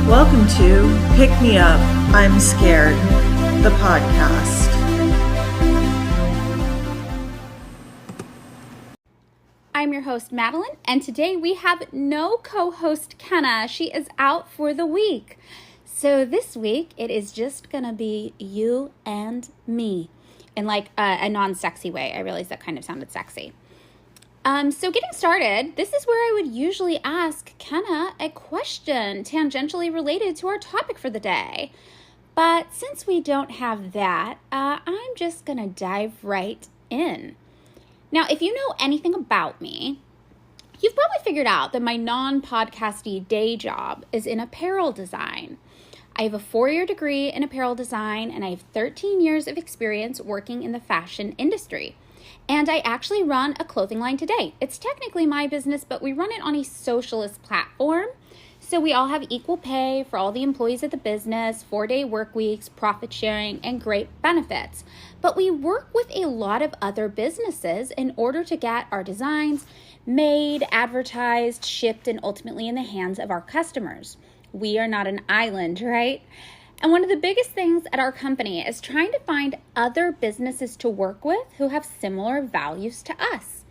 Welcome to Pick Me Up, I'm Scared, the podcast. I'm your host, Madeline, and today we have no co-host, Kenna. She is out for the week. So this week, it is just going to be you and me in like a non-sexy way. I realized that kind of sounded sexy. So getting started, this is where I would usually ask Kenna a question tangentially related to our topic for the day. But since we don't have that, I'm just going to dive right in. Now, if you know anything about me, you've probably figured out that my non-podcasty day job is in apparel design. I have a 4-year degree in apparel design, and I have 13 years of experience working in the fashion industry. And I actually run a clothing line today. It's technically my business, but we run it on a socialist platform. So we all have equal pay for all the employees of the business, 4-day work weeks, profit sharing, and great benefits. But we work with a lot of other businesses in order to get our designs made, advertised, shipped, and ultimately in the hands of our customers. We are not an island, right? And one of the biggest things at our company is trying to find other businesses to work with who have similar values to us.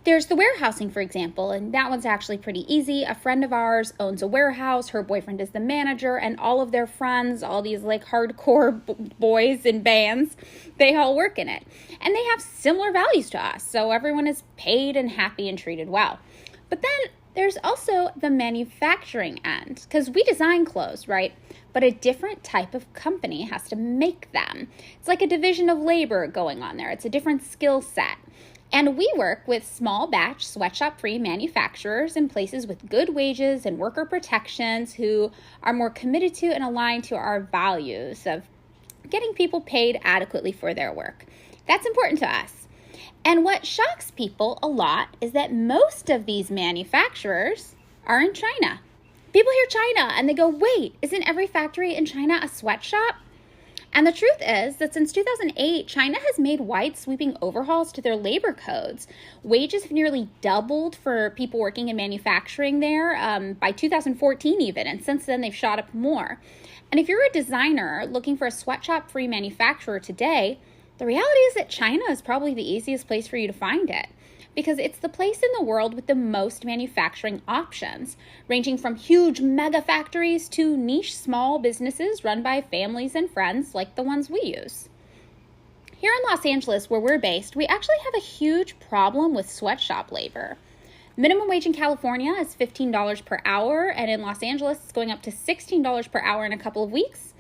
There's the warehousing, for example, and that one's actually pretty easy. A friend of ours owns a warehouse. Her boyfriend is the manager, and all of their friends, all these like hardcore boys in bands, they all work in it. And they have similar values to us, so everyone is paid and happy and treated well. But then there's also the manufacturing end, because we design clothes, right? But a different type of company has to make them. It's like a division of labor going on there. It's a different skill set. And we work with small batch sweatshop-free manufacturers in places with good wages and worker protections who are more committed to and aligned to our values of getting people paid adequately for their work. That's important to us. And what shocks people a lot is that most of these manufacturers are in China. People hear China and they go, wait, isn't every factory in China a sweatshop? And the truth is that since 2008, China has made wide sweeping overhauls to their labor codes. Wages have nearly doubled for people working in manufacturing there by 2014 even, and since then they've shot up more. And if you're a designer looking for a sweatshop-free manufacturer today, the reality is that China is probably the easiest place for you to find it, because it's the place in the world with the most manufacturing options, ranging from huge mega factories to niche small businesses run by families and friends like the ones we use. Here in Los Angeles, where we're based, we actually have a huge problem with sweatshop labor. Minimum wage in California is $15 per hour, and in Los Angeles, it's going up to $16 per hour in a couple of weeks.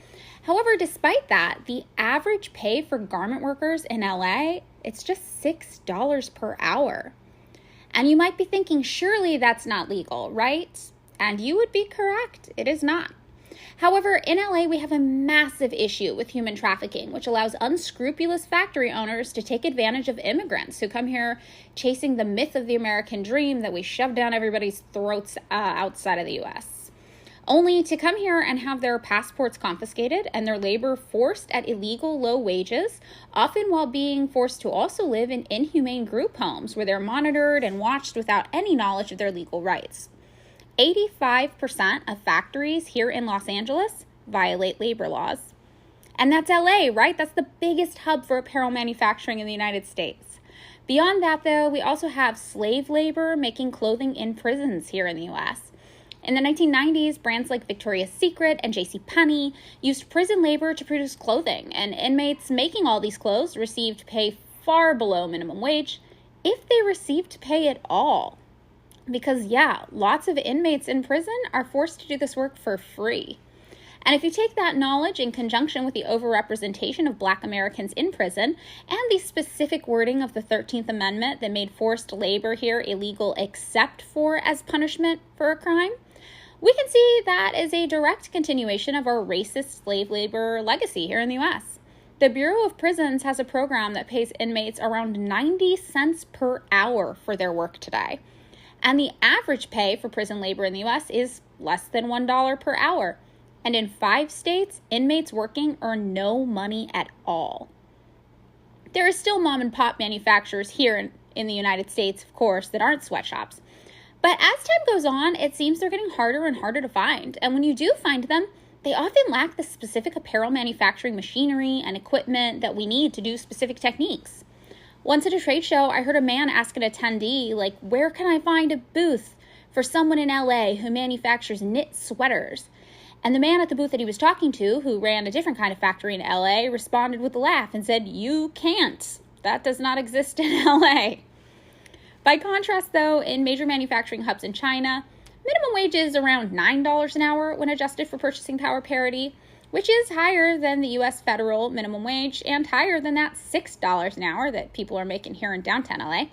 However, despite that, the average pay for garment workers in LA, it's just $6 per hour. And you might be thinking, surely that's not legal, right? And you would be correct, it is not. However, in LA, we have a massive issue with human trafficking, which allows unscrupulous factory owners to take advantage of immigrants who come here chasing the myth of the American dream that we shove down everybody's throats outside of the U.S. Only to come here and have their passports confiscated and their labor forced at illegal low wages, often while being forced to also live in inhumane group homes where they're monitored and watched without any knowledge of their legal rights. 85% of factories here in Los Angeles violate labor laws. And that's LA, right? That's the biggest hub for apparel manufacturing in the United States. Beyond that, though, we also have slave labor making clothing in prisons here in the U.S. In the 1990s, brands like Victoria's Secret and JCPenney used prison labor to produce clothing, and inmates making all these clothes received pay far below minimum wage, if they received pay at all. Because lots of inmates in prison are forced to do this work for free. And if you take that knowledge in conjunction with the overrepresentation of Black Americans in prison and the specific wording of the 13th Amendment that made forced labor here illegal except for as punishment for a crime, we can see that is a direct continuation of our racist slave labor legacy here in the U.S. The Bureau of Prisons has a program that pays inmates around 90 cents per hour for their work today. And the average pay for prison labor in the U.S. is less than $1 per hour. And in 5 states, inmates working earn no money at all. There are still mom and pop manufacturers here in the United States, of course, that aren't sweatshops. But as time goes on, it seems they're getting harder and harder to find. And when you do find them, they often lack the specific apparel manufacturing machinery and equipment that we need to do specific techniques. Once at a trade show, I heard a man ask an attendee, like, where can I find a booth for someone in LA who manufactures knit sweaters? And the man at the booth that he was talking to, who ran a different kind of factory in LA, responded with a laugh and said, you can't. That does not exist in LA. By contrast, though, in major manufacturing hubs in China, minimum wage is around $9 an hour when adjusted for purchasing power parity, which is higher than the U.S. federal minimum wage and higher than that $6 an hour that people are making here in downtown LA.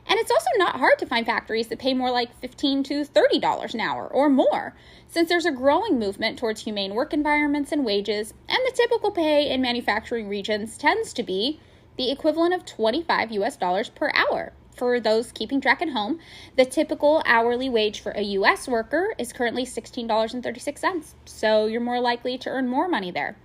And it's also not hard to find factories that pay more like $15 to $30 an hour or more, since there's a growing movement towards humane work environments and wages, and the typical pay in manufacturing regions tends to be the equivalent of $25 per hour. For those keeping track at home, the typical hourly wage for a U.S. worker is currently $16.36, so you're more likely to earn more money there.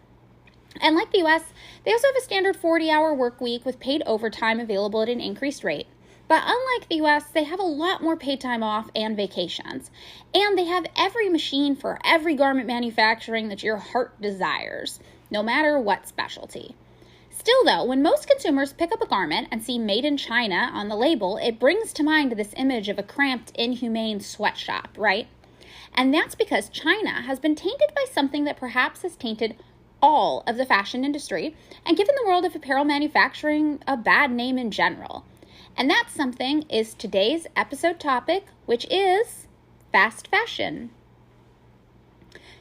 And like the U.S., they also have a standard 40-hour work week with paid overtime available at an increased rate. But unlike the U.S., they have a lot more paid time off and vacations. And they have every machine for every garment manufacturing that your heart desires, no matter what specialty. Still, though, when most consumers pick up a garment and see Made in China on the label, it brings to mind this image of a cramped, inhumane sweatshop, right? And that's because China has been tainted by something that perhaps has tainted all of the fashion industry and given the world of apparel manufacturing a bad name in general. And that something is today's episode topic, which is fast fashion.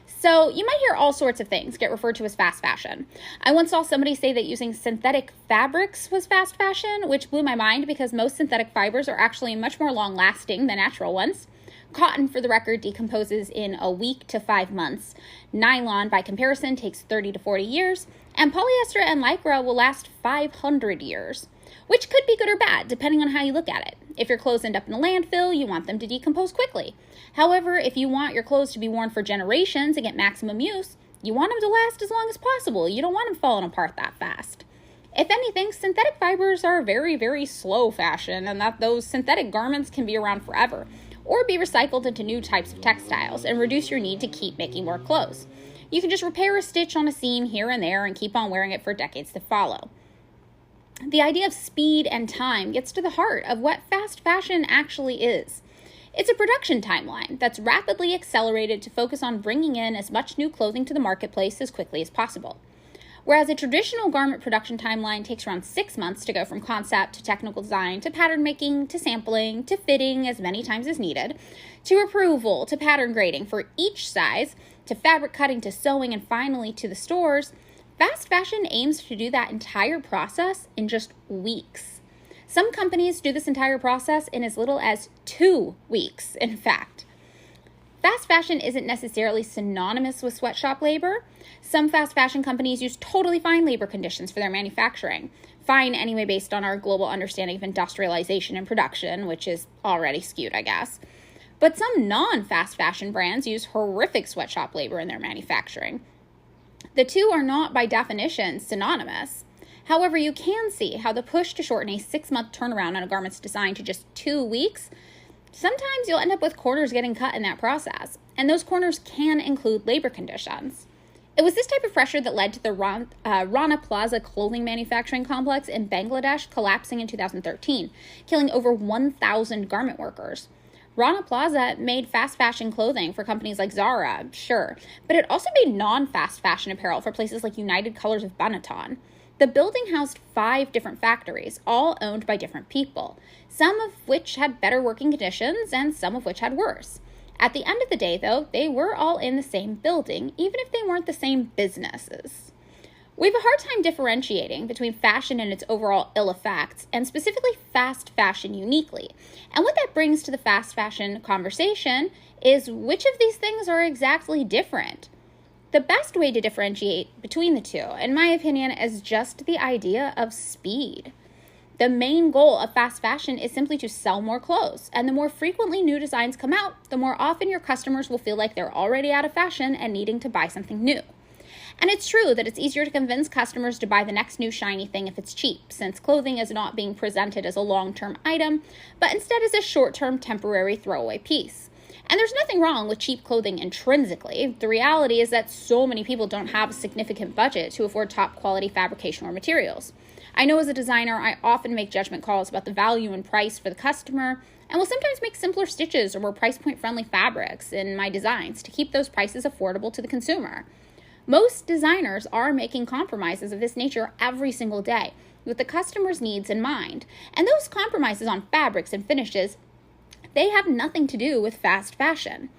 So you might hear all sorts of things get referred to as fast fashion. I once saw somebody say that using synthetic fabrics was fast fashion, which blew my mind because most synthetic fibers are actually much more long-lasting than natural ones. Cotton, for the record, decomposes in a week to 5 months. Nylon, by comparison, takes 30 to 40 years. And polyester and lycra will last 500 years, which could be good or bad, depending on how you look at it. If your clothes end up in a landfill, you want them to decompose quickly. However, if you want your clothes to be worn for generations and get maximum use, you want them to last as long as possible. You don't want them falling apart that fast. If anything, synthetic fibers are very, very slow fashion, and that those synthetic garments can be around forever, or be recycled into new types of textiles and reduce your need to keep making more clothes. You can just repair a stitch on a seam here and there and keep on wearing it for decades to follow. The idea of speed and time gets to the heart of what fast fashion actually is. It's a production timeline that's rapidly accelerated to focus on bringing in as much new clothing to the marketplace as quickly as possible. Whereas a traditional garment production timeline takes around 6 months to go from concept to technical design to pattern making to sampling to fitting as many times as needed, to approval to pattern grading for each size, to fabric cutting to sewing, and finally to the stores, fast fashion aims to do that entire process in just weeks. Some companies do this entire process in as little as 2 weeks, in fact. Fast fashion isn't necessarily synonymous with sweatshop labor. Some fast fashion companies use totally fine labor conditions for their manufacturing. Fine anyway based on our global understanding of industrialization and production, which is already skewed, I guess. But some non-fast fashion brands use horrific sweatshop labor in their manufacturing. The two are not, by definition, synonymous. However, you can see how the push to shorten a 6-month turnaround on a garment's design to just 2 weeks, sometimes you'll end up with corners getting cut in that process, and those corners can include labor conditions. It was this type of pressure that led to the Rana Plaza clothing manufacturing complex in Bangladesh collapsing in 2013, killing over 1,000 garment workers. Rana Plaza made fast fashion clothing for companies like Zara, sure, but it also made non-fast fashion apparel for places like United Colors of Benetton. The building housed 5 different factories, all owned by different people, some of which had better working conditions and some of which had worse. At the end of the day, though, they were all in the same building, even if they weren't the same businesses. We have a hard time differentiating between fashion and its overall ill effects, and specifically fast fashion uniquely. And what that brings to the fast fashion conversation is which of these things are exactly different. The best way to differentiate between the two, in my opinion, is just the idea of speed. The main goal of fast fashion is simply to sell more clothes, and the more frequently new designs come out, the more often your customers will feel like they're already out of fashion and needing to buy something new. And it's true that it's easier to convince customers to buy the next new shiny thing if it's cheap, since clothing is not being presented as a long-term item, but instead as a short-term temporary throwaway piece. And there's nothing wrong with cheap clothing intrinsically. The reality is that so many people don't have a significant budget to afford top quality fabrication or materials. I know as a designer, I often make judgment calls about the value and price for the customer, and will sometimes make simpler stitches or more price point friendly fabrics in my designs to keep those prices affordable to the consumer. Most designers are making compromises of this nature every single day with the customer's needs in mind, and those compromises on fabrics and finishes, they have nothing to do with fast fashion.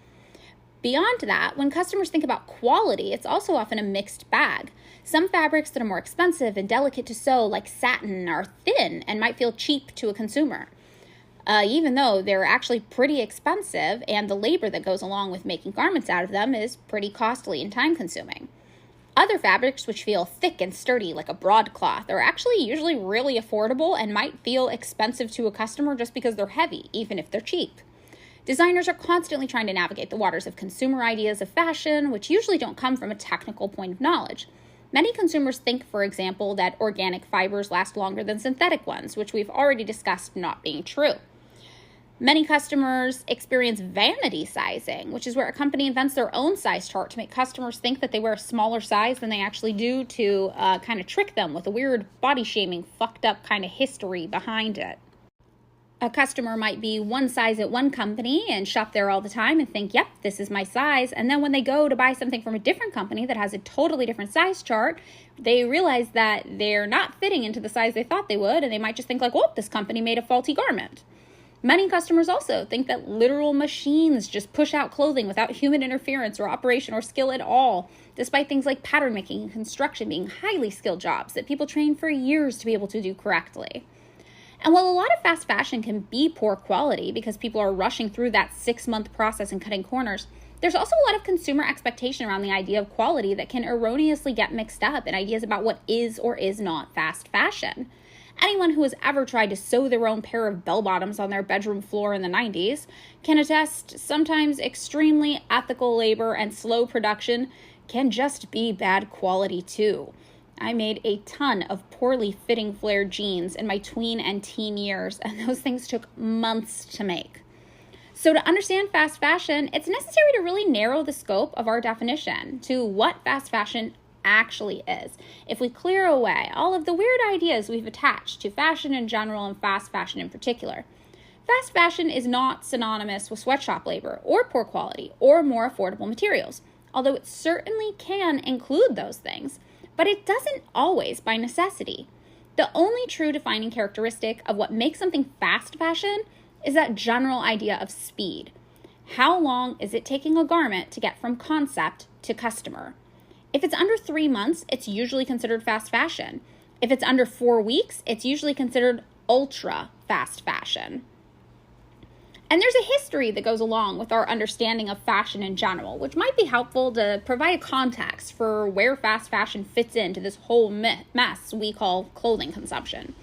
Beyond that, when customers think about quality, it's also often a mixed bag. Some fabrics that are more expensive and delicate to sew, like satin, are thin and might feel cheap to a consumer, even though they're actually pretty expensive, and the labor that goes along with making garments out of them is pretty costly and time-consuming. Other fabrics, which feel thick and sturdy like a broadcloth, are actually usually really affordable and might feel expensive to a customer just because they're heavy, even if they're cheap. Designers are constantly trying to navigate the waters of consumer ideas of fashion, which usually don't come from a technical point of knowledge. Many consumers think, for example, that organic fibers last longer than synthetic ones, which we've already discussed not being true. Many customers experience vanity sizing, which is where a company invents their own size chart to make customers think that they wear a smaller size than they actually do to kind of trick them with a weird body shaming, fucked up kind of history behind it. A customer might be one size at one company and shop there all the time and think, yep, this is my size. And then when they go to buy something from a different company that has a totally different size chart, they realize that they're not fitting into the size they thought they would, and they might just think like, whoa, this company made a faulty garment. Many customers also think that literal machines just push out clothing without human interference or operation or skill at all, despite things like pattern making and construction being highly skilled jobs that people train for years to be able to do correctly. And while a lot of fast fashion can be poor quality because people are rushing through that 6-month process and cutting corners, there's also a lot of consumer expectation around the idea of quality that can erroneously get mixed up in ideas about what is or is not fast fashion. Anyone who has ever tried to sew their own pair of bell-bottoms on their bedroom floor in the 90s can attest sometimes extremely ethical labor and slow production can just be bad quality too. I made a ton of poorly fitting flared jeans in my tween and teen years, and those things took months to make. So to understand fast fashion, it's necessary to really narrow the scope of our definition to what fast fashion actually is. If we clear away all of the weird ideas we've attached to fashion in general and fast fashion in particular, fast fashion is not synonymous with sweatshop labor or poor quality or more affordable materials, although it certainly can include those things, but it doesn't always by necessity. The only true defining characteristic of what makes something fast fashion is that general idea of speed. How long is it taking a garment to get from concept to customer? If it's under 3 months, it's usually considered fast fashion. If it's under 4 weeks, it's usually considered ultra fast fashion. And there's a history that goes along with our understanding of fashion in general, which might be helpful to provide a context for where fast fashion fits into this whole mess we call clothing consumption.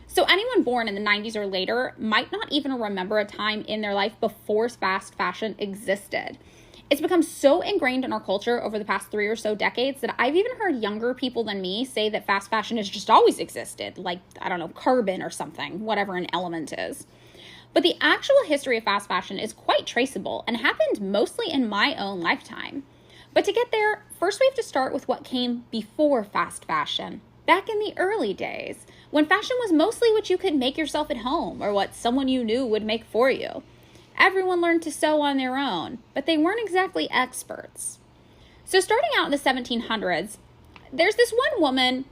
So anyone born in the 90s or later might not even remember a time in their life before fast fashion existed. It's become so ingrained in our culture over the past 3 or so decades that I've even heard younger people than me say that fast fashion has just always existed, like, I don't know, carbon or something, whatever an element is. But the actual history of fast fashion is quite traceable and happened mostly in my own lifetime. But to get there, first we have to start with what came before fast fashion, back in the early days, when fashion was mostly what you could make yourself at home or what someone you knew would make for you. Everyone learned to sew on their own, but they weren't exactly experts. So starting out in the 1700s, there's this one woman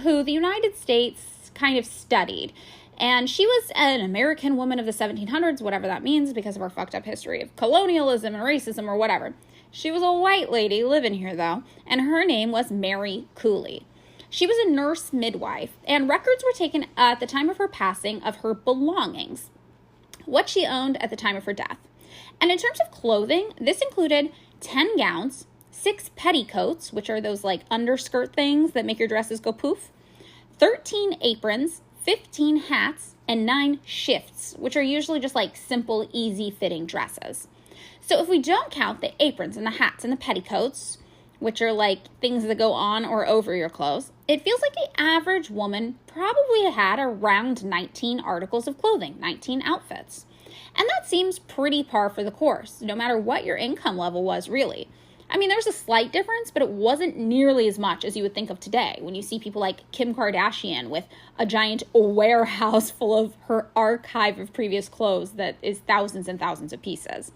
who the United States kind of studied. And she was an American woman of the 1700s, whatever that means, because of our fucked up history of colonialism and racism or whatever. She was a white lady living here, though, and her name was Mary Cooley. She was a nurse midwife, and records were taken at the time of her passing of her belongings, what she owned at the time of her death. And in terms of clothing, this included 10 gowns, 6 petticoats, which are those like underskirt things that make your dresses go poof, 13 aprons, 15 hats, and 9 shifts, which are usually just like simple, easy fitting dresses. So if we don't count the aprons and the hats and the petticoats, which are like things that go on or over your clothes, it feels like the average woman probably had around 19 articles of clothing, 19 outfits. And that seems pretty par for the course, no matter what your income level was, really. I mean, there's a slight difference, but it wasn't nearly as much as you would think of today when you see people like Kim Kardashian with a giant warehouse full of her archive of previous clothes that is thousands and thousands of pieces.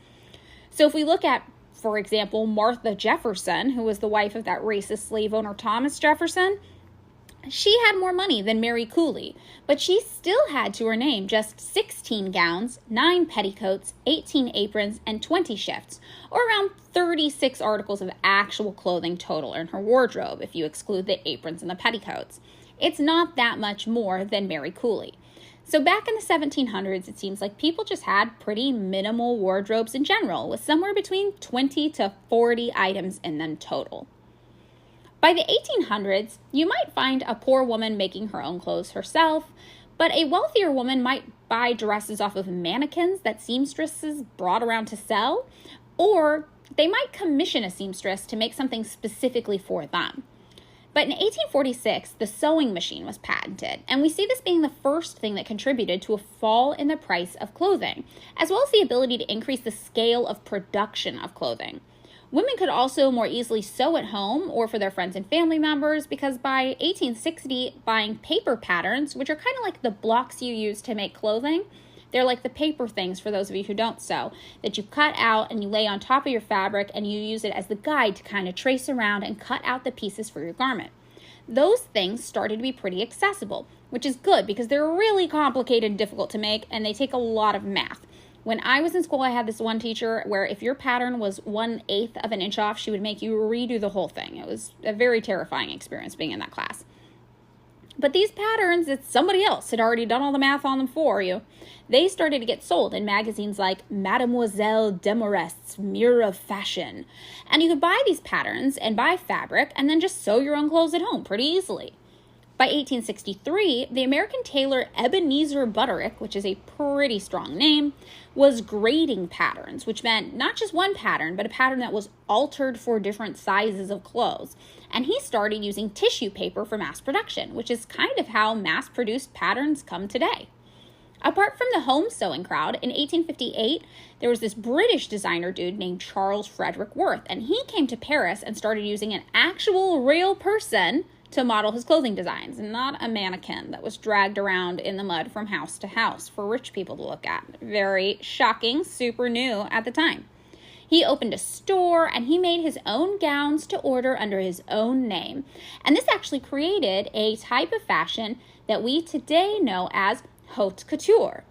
So if we look at, for example, Martha Jefferson, who was the wife of that racist slave owner Thomas Jefferson, she had more money than Mary Cooley, but she still had to her name just 16 gowns, 9 petticoats, 18 aprons, and 20 shifts, or around 36 articles of actual clothing total in her wardrobe if you exclude the aprons and the petticoats. It's not that much more than Mary Cooley. So back in the 1700s, it seems like people just had pretty minimal wardrobes in general, with somewhere between 20 to 40 items in them total. By the 1800s, you might find a poor woman making her own clothes herself, but a wealthier woman might buy dresses off of mannequins that seamstresses brought around to sell, or they might commission a seamstress to make something specifically for them. But in 1846, the sewing machine was patented, and we see this being the first thing that contributed to a fall in the price of clothing, as well as the ability to increase the scale of production of clothing. Women could also more easily sew at home or for their friends and family members because by 1860, buying paper patterns, which are kind of like the blocks you use to make clothing, they're like the paper things for those of you who don't sew, that you cut out and you lay on top of your fabric and you use it as the guide to kind of trace around and cut out the pieces for your garment. Those things started to be pretty accessible, which is good because they're really complicated and difficult to make and they take a lot of math. When I was in school, I had this one teacher where if your pattern was 1/8 of an inch off, she would make you redo the whole thing. It was a very terrifying experience being in that class. But these patterns, it's somebody else had already done all the math on them for you. They started to get sold in magazines like Mademoiselle Demorest's Mirror of Fashion. And you could buy these patterns and buy fabric and then just sew your own clothes at home pretty easily. By 1863, the American tailor Ebenezer Butterick, which is a pretty strong name, was grading patterns, which meant not just one pattern, but a pattern that was altered for different sizes of clothes. And he started using tissue paper for mass production, which is kind of how mass-produced patterns come today. Apart from the home sewing crowd, in 1858, there was this British designer dude named Charles Frederick Worth, and he came to Paris and started using an actual real person to model his clothing designs, not a mannequin that was dragged around in the mud from house to house for rich people to look at. Very shocking, super new at the time. He opened a store and he made his own gowns to order under his own name. And this actually created a type of fashion that we today know as haute couture.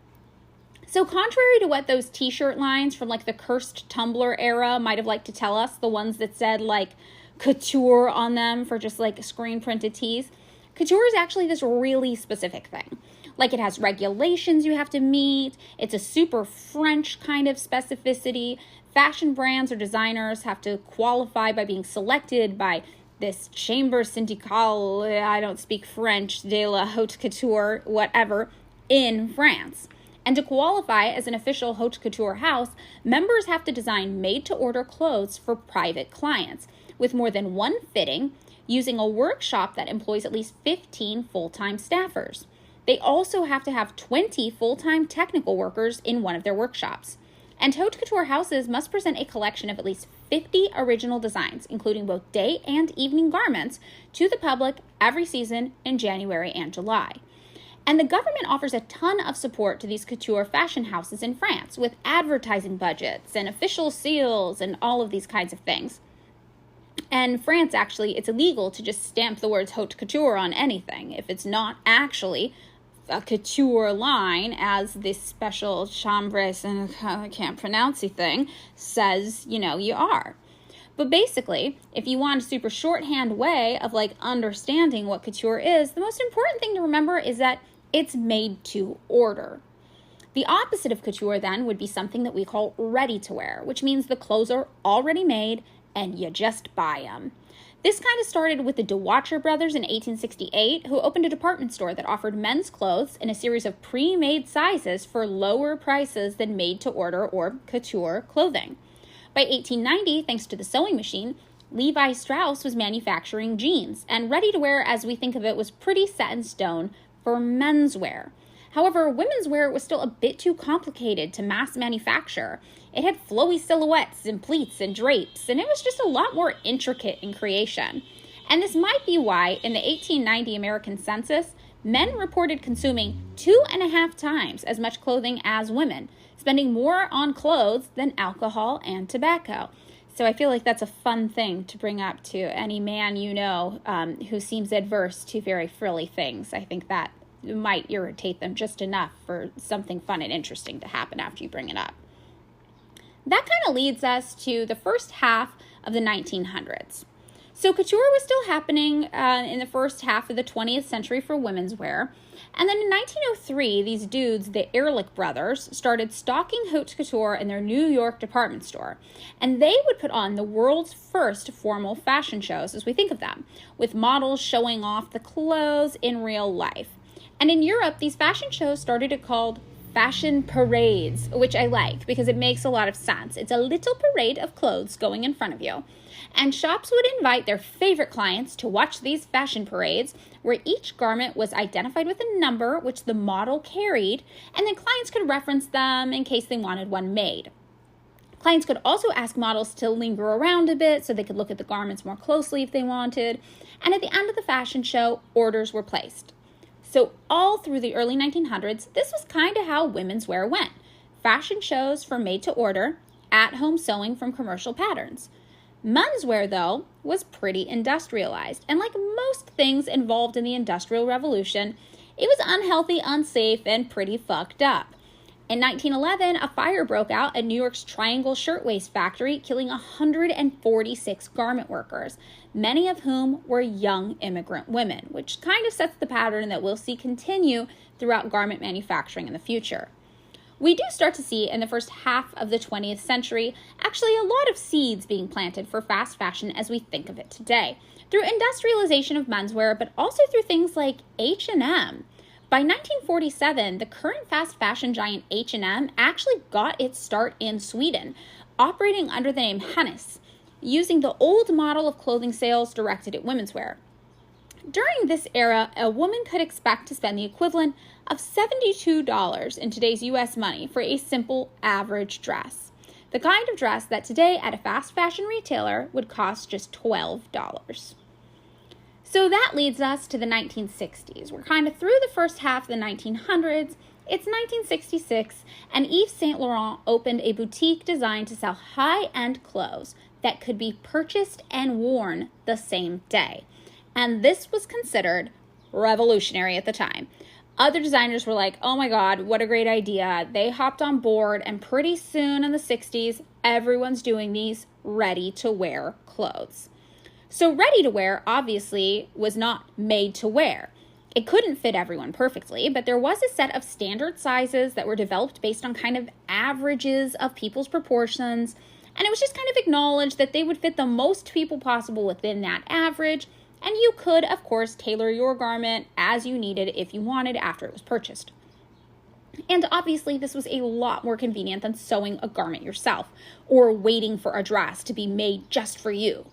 So contrary to what those t-shirt lines from like the cursed Tumblr era might have liked to tell us, the ones that said like couture on them for just like screen printed tees, couture is actually this really specific thing. Like it has regulations you have to meet. It's a super French kind of specificity. Fashion brands or designers have to qualify by being selected by this Chambre Syndicale, I don't speak French, de la haute couture, whatever, in France. And to qualify as an official haute couture house, members have to design made-to-order clothes for private clients, with more than one fitting, using a workshop that employs at least 15 full-time staffers. They also have to have 20 full-time technical workers in one of their workshops. And haute couture houses must present a collection of at least 50 original designs, including both day and evening garments, to the public every season in January and July. And the government offers a ton of support to these couture fashion houses in France, with advertising budgets and official seals and all of these kinds of things. And France, actually, it's illegal to just stamp the words haute couture on anything if it's not actually a couture line, as this special chambres, and I can't pronounce the thing, says, you are. But basically, if you want a super shorthand way of like understanding what couture is, the most important thing to remember is that it's made to order. The opposite of couture then would be something that we call ready to wear, which means the clothes are already made and you just buy them. This kind of started with the DeWatcher brothers in 1868, who opened a department store that offered men's clothes in a series of pre-made sizes for lower prices than made-to-order or couture clothing. By 1890, thanks to the sewing machine, Levi Strauss was manufacturing jeans, and ready-to-wear, as we think of it, was pretty set in stone for menswear. However, women's wear was still a bit too complicated to mass manufacture. It had flowy silhouettes and pleats and drapes, and it was just a lot more intricate in creation. And this might be why, in the 1890 American Census, men reported consuming 2.5 times as much clothing as women, spending more on clothes than alcohol and tobacco. So I feel like that's a fun thing to bring up to any man you know who seems adverse to very frilly things. I think that might irritate them just enough for something fun and interesting to happen after you bring it up. That kind of leads us to the first half of the 1900s. So couture was still happening in the first half of the 20th century for women's wear. And then in 1903, these dudes, the Ehrlich brothers, started stocking haute couture in their New York department store. And they would put on the world's first formal fashion shows, as we think of them, with models showing off the clothes in real life. And in Europe, these fashion shows started to be called fashion parades, which I like because it makes a lot of sense. It's a little parade of clothes going in front of you. And shops would invite their favorite clients to watch these fashion parades, where each garment was identified with a number which the model carried, and then clients could reference them in case they wanted one made. Clients could also ask models to linger around a bit so they could look at the garments more closely if they wanted. And at the end of the fashion show, orders were placed. So all through the early 1900s, this was kind of how women's wear went. Fashion shows for made-to-order, at-home sewing from commercial patterns. Menswear, though, was pretty industrialized, and like most things involved in the Industrial Revolution, it was unhealthy, unsafe, and pretty fucked up. In 1911, a fire broke out at New York's Triangle Shirtwaist Factory, killing 146 garment workers, many of whom were young immigrant women, which kind of sets the pattern that we'll see continue throughout garment manufacturing in the future. We do start to see in the first half of the 20th century actually a lot of seeds being planted for fast fashion as we think of it today, through industrialization of menswear, but also through things like H&M. By 1947, the current fast fashion giant H&M actually got its start in Sweden, operating under the name Hennes, using the old model of clothing sales directed at women's wear. During this era, a woman could expect to spend the equivalent of $72 in today's U.S. money for a simple average dress, the kind of dress that today at a fast fashion retailer would cost just $12. So that leads us to the 1960s. We're kind of through the first half of the 1900s. It's 1966, and Yves Saint Laurent opened a boutique designed to sell high-end clothes that could be purchased and worn the same day. And this was considered revolutionary at the time. Other designers were like, oh my God, what a great idea. They hopped on board, and pretty soon in the 60s, everyone's doing these ready-to-wear clothes. So ready-to-wear obviously was not made to wear. It couldn't fit everyone perfectly, but there was a set of standard sizes that were developed based on kind of averages of people's proportions, and it was just kind of acknowledged that they would fit the most people possible within that average, and you could, of course, tailor your garment as you needed if you wanted after it was purchased. And obviously, this was a lot more convenient than sewing a garment yourself or waiting for a dress to be made just for you.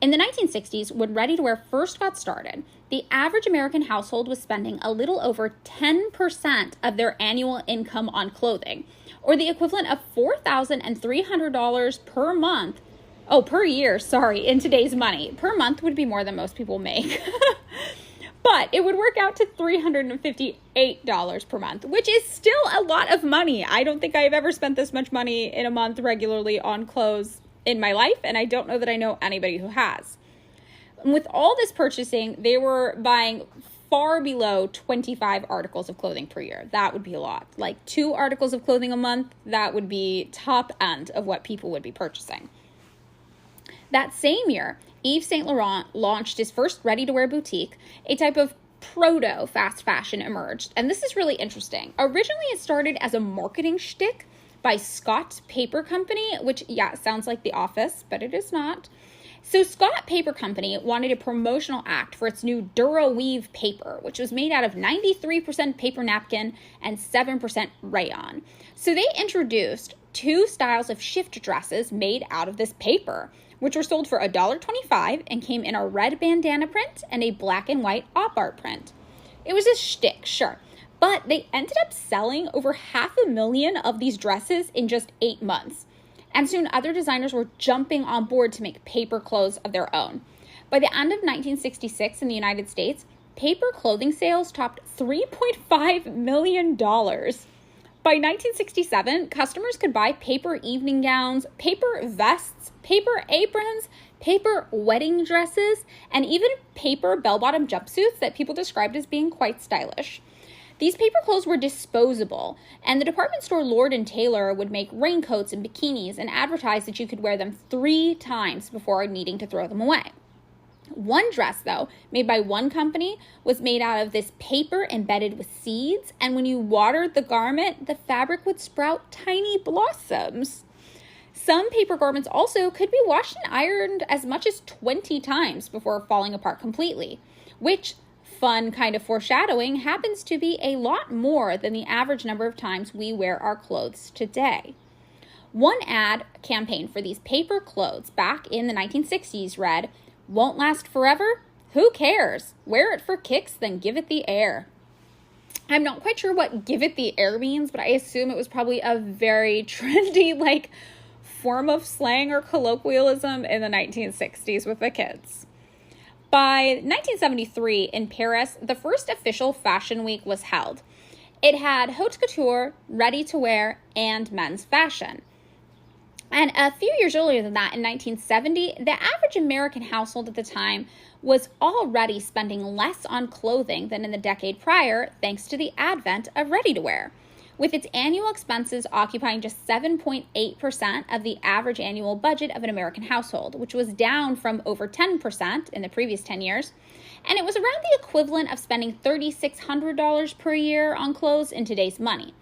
In the 1960s, when ready-to-wear first got started, the average American household was spending a little over 10% of their annual income on clothing, or the equivalent of $4,300 per month. Oh, per year, sorry, in today's money. Per month would be more than most people make. But it would work out to $358 per month, which is still a lot of money. I don't think I've ever spent this much money in a month regularly on clothes in my life, and I don't know that I know anybody who has. And with all this purchasing, they were buying far below 25 articles of clothing per year. That would be a lot. Like 2 articles of clothing a month, that would be top end of what people would be purchasing. That same year, Yves Saint Laurent launched his first ready-to-wear boutique. A type of proto-fast fashion emerged, and this is really interesting. Originally, it started as a marketing shtick by Scott Paper Company, which, sounds like The Office, but it is not. So Scott Paper Company wanted a promotional act for its new DuraWeave paper, which was made out of 93% paper napkin and 7% rayon. So they introduced 2 styles of shift dresses made out of this paper, which were sold for $1.25 and came in a red bandana print and a black and white op art print. It was a shtick, sure, but they ended up selling over 500,000 of these dresses in just 8 months. And soon other designers were jumping on board to make paper clothes of their own. By the end of 1966 in the United States, paper clothing sales topped $3.5 million. By 1967, customers could buy paper evening gowns, paper vests, paper aprons, paper wedding dresses, and even paper bell-bottom jumpsuits that people described as being quite stylish. These paper clothes were disposable, and the department store Lord & Taylor would make raincoats and bikinis and advertise that you could wear them 3 times before needing to throw them away. One dress, though, made by one company, was made out of this paper embedded with seeds, and when you watered the garment, the fabric would sprout tiny blossoms. Some paper garments also could be washed and ironed as much as 20 times before falling apart completely, which, fun kind of foreshadowing, happens to be a lot more than the average number of times we wear our clothes today. One ad campaign for these paper clothes back in the 1960s read, "Won't last forever? Who cares? Wear it for kicks, then give it the air." I'm not quite sure what give it the air means, but I assume it was probably a very trendy, form of slang or colloquialism in the 1960s with the kids. By 1973 in Paris, the first official fashion week was held. It had haute couture, ready-to-wear, and men's fashion. And a few years earlier than that, in 1970, the average American household at the time was already spending less on clothing than in the decade prior, thanks to the advent of ready-to-wear, with its annual expenses occupying just 7.8% of the average annual budget of an American household, which was down from over 10% in the previous 10 years. And it was around the equivalent of spending $3,600 per year on clothes in today's money.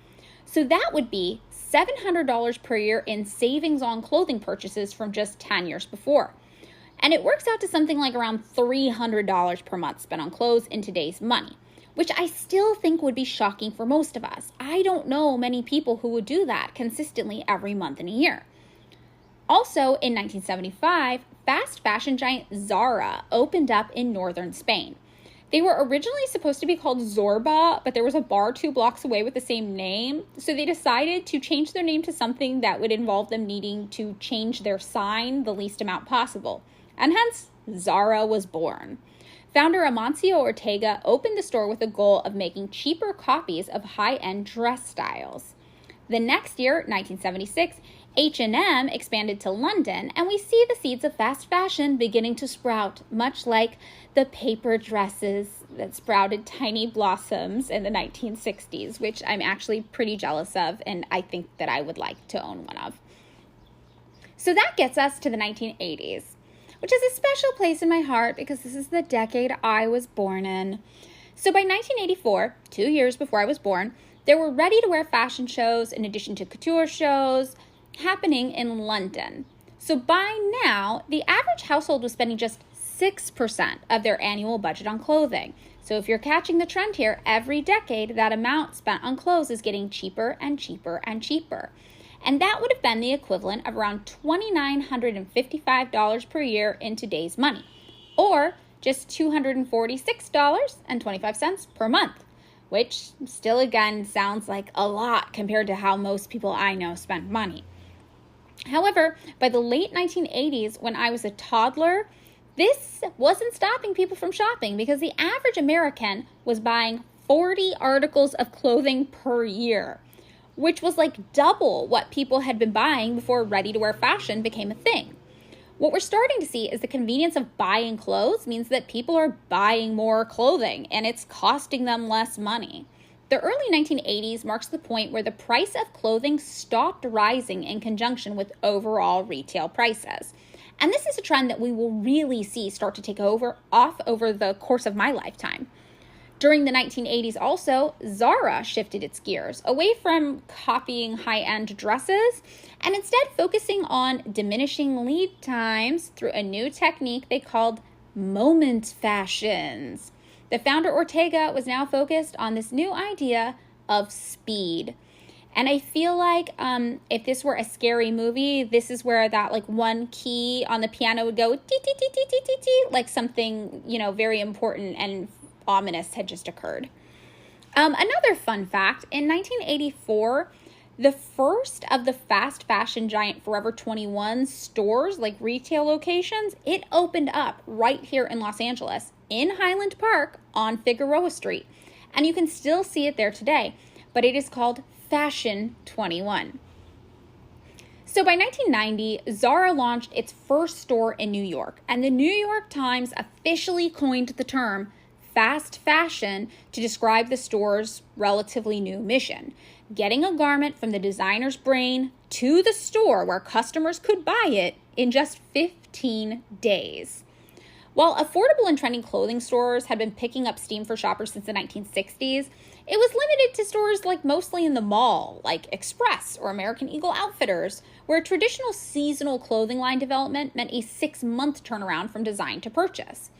So that would be $700 per year in savings on clothing purchases from just 10 years before. And it works out to something like around $300 per month spent on clothes in today's money, which I still think would be shocking for most of us. I don't know many people who would do that consistently every month in a year. Also, in 1975, fast fashion giant Zara opened up in northern Spain. They were originally supposed to be called Zorba, but there was a bar 2 blocks away with the same name, so they decided to change their name to something that would involve them needing to change their sign the least amount possible. And hence, Zara was born. Founder Amancio Ortega opened the store with the goal of making cheaper copies of high-end dress styles. The next year, 1976, H&M expanded to London, and we see the seeds of fast fashion beginning to sprout, much like the paper dresses that sprouted tiny blossoms in the 1960s, which I'm actually pretty jealous of, and I think that I would like to own one of. So that gets us to the 1980s, which is a special place in my heart because this is the decade I was born in. So by 1984, 2 years before I was born, there were ready-to-wear fashion shows in addition to couture shows happening in London. So by now, the average household was spending just 6% of their annual budget on clothing. So if you're catching the trend here, every decade that amount spent on clothes is getting cheaper and cheaper and cheaper. And that would have been the equivalent of around $2,955 per year in today's money, or just $246.25 per month, which still again sounds like a lot compared to how most people I know spend money. However, by the late 1980s, when I was a toddler, this wasn't stopping people from shopping because the average American was buying 40 articles of clothing per year, which was like double what people had been buying before ready-to-wear fashion became a thing. What we're starting to see is the convenience of buying clothes means that people are buying more clothing and it's costing them less money. The early 1980s marks the point where the price of clothing stopped rising in conjunction with overall retail prices. And this is a trend that we will really see start to take off over the course of my lifetime. During the 1980s also, Zara shifted its gears away from copying high-end dresses and instead focusing on diminishing lead times through a new technique they called moment fashions. The founder Ortega was now focused on this new idea of speed. And I feel like if this were a scary movie, this is where that like one key on the piano would go tee tee tee tee tee tee tee, like something, very important and ominous had just occurred. Another fun fact, in 1984, the first of the fast fashion giant Forever 21 stores, like retail locations, it opened up right here in Los Angeles in Highland Park on Figueroa Street. And you can still see it there today, but it is called Fashion 21. So by 1990, Zara launched its first store in New York, and the New York Times officially coined the term fast fashion to describe the store's relatively new mission: getting a garment from the designer's brain to the store where customers could buy it in just 15 days. While affordable and trending clothing stores had been picking up steam for shoppers since the 1960s, it was limited to stores like mostly in the mall, like Express or American Eagle Outfitters, where traditional seasonal clothing line development meant a 6-month turnaround from design to purchase.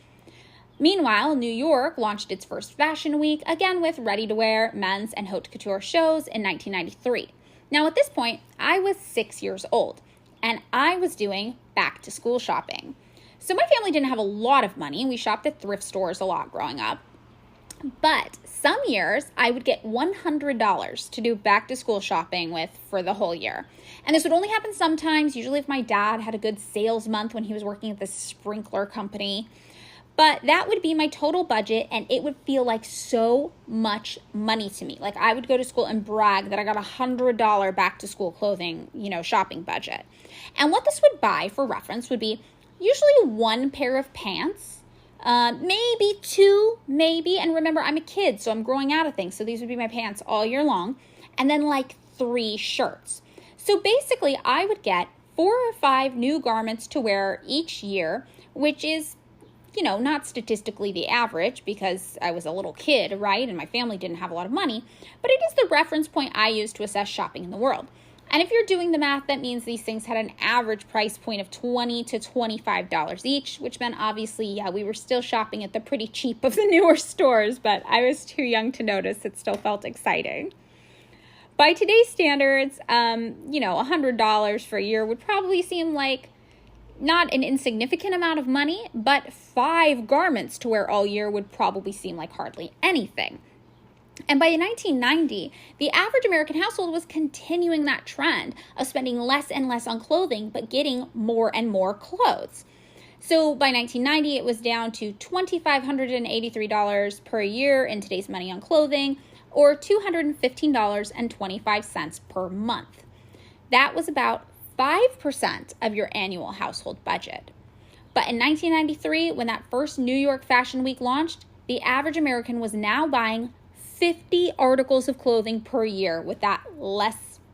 Meanwhile, New York launched its first fashion week, again with ready-to-wear, men's, and haute couture shows in 1993. Now, at this point, I was 6 years old, and I was doing back-to-school shopping. So my family didn't have a lot of money. We shopped at thrift stores a lot growing up. But some years, I would get $100 to do back-to-school shopping with for the whole year. And this would only happen sometimes, usually if my dad had a good sales month when he was working at the sprinkler company. But that would be my total budget, and it would feel like so much money to me. Like I would go to school and brag that I got $100 back-to-school clothing, shopping budget. And what this would buy, for reference, would be usually one pair of pants, maybe two, and remember, I'm a kid, so I'm growing out of things, so these would be my pants all year long, and then like 3 shirts. So basically, I would get 4 or 5 new garments to wear each year, which is, not statistically the average because I was a little kid, right, and my family didn't have a lot of money, but it is the reference point I use to assess shopping in the world. And if you're doing the math, that means these things had an average price point of $20 to $25 each, which meant obviously, we were still shopping at the pretty cheap of the newer stores, but I was too young to notice. It still felt exciting. By today's standards, $100 for a year would probably seem like not an insignificant amount of money, but 5 garments to wear all year would probably seem like hardly anything. And by 1990, the average American household was continuing that trend of spending less and less on clothing, but getting more and more clothes. So by 1990, it was down to $2,583 per year in today's money on clothing, or $215.25 per month. That was about 5% of your annual household budget. But in 1993, when that first New York Fashion Week launched, the average American was now buying 50 articles of clothing per year with that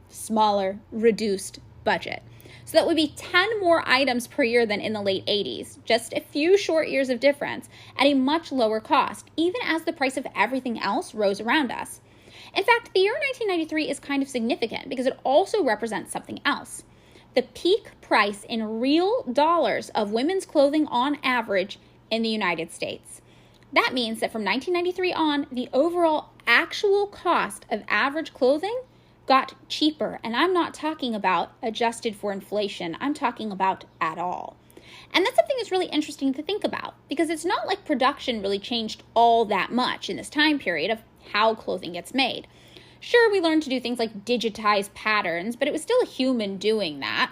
smaller, reduced budget. So that would be 10 more items per year than in the late 80s, just a few short years of difference at a much lower cost, even as the price of everything else rose around us. In fact, the year 1993 is kind of significant because it also represents something else. The peak price in real dollars of women's clothing on average in the United States. That means that from 1993 on, the overall actual cost of average clothing got cheaper. And I'm not talking about adjusted for inflation. I'm talking about at all. And that's something that's really interesting to think about because it's not like production really changed all that much in this time period of how clothing gets made. Sure, we learned to do things like digitize patterns, but it was still a human doing that.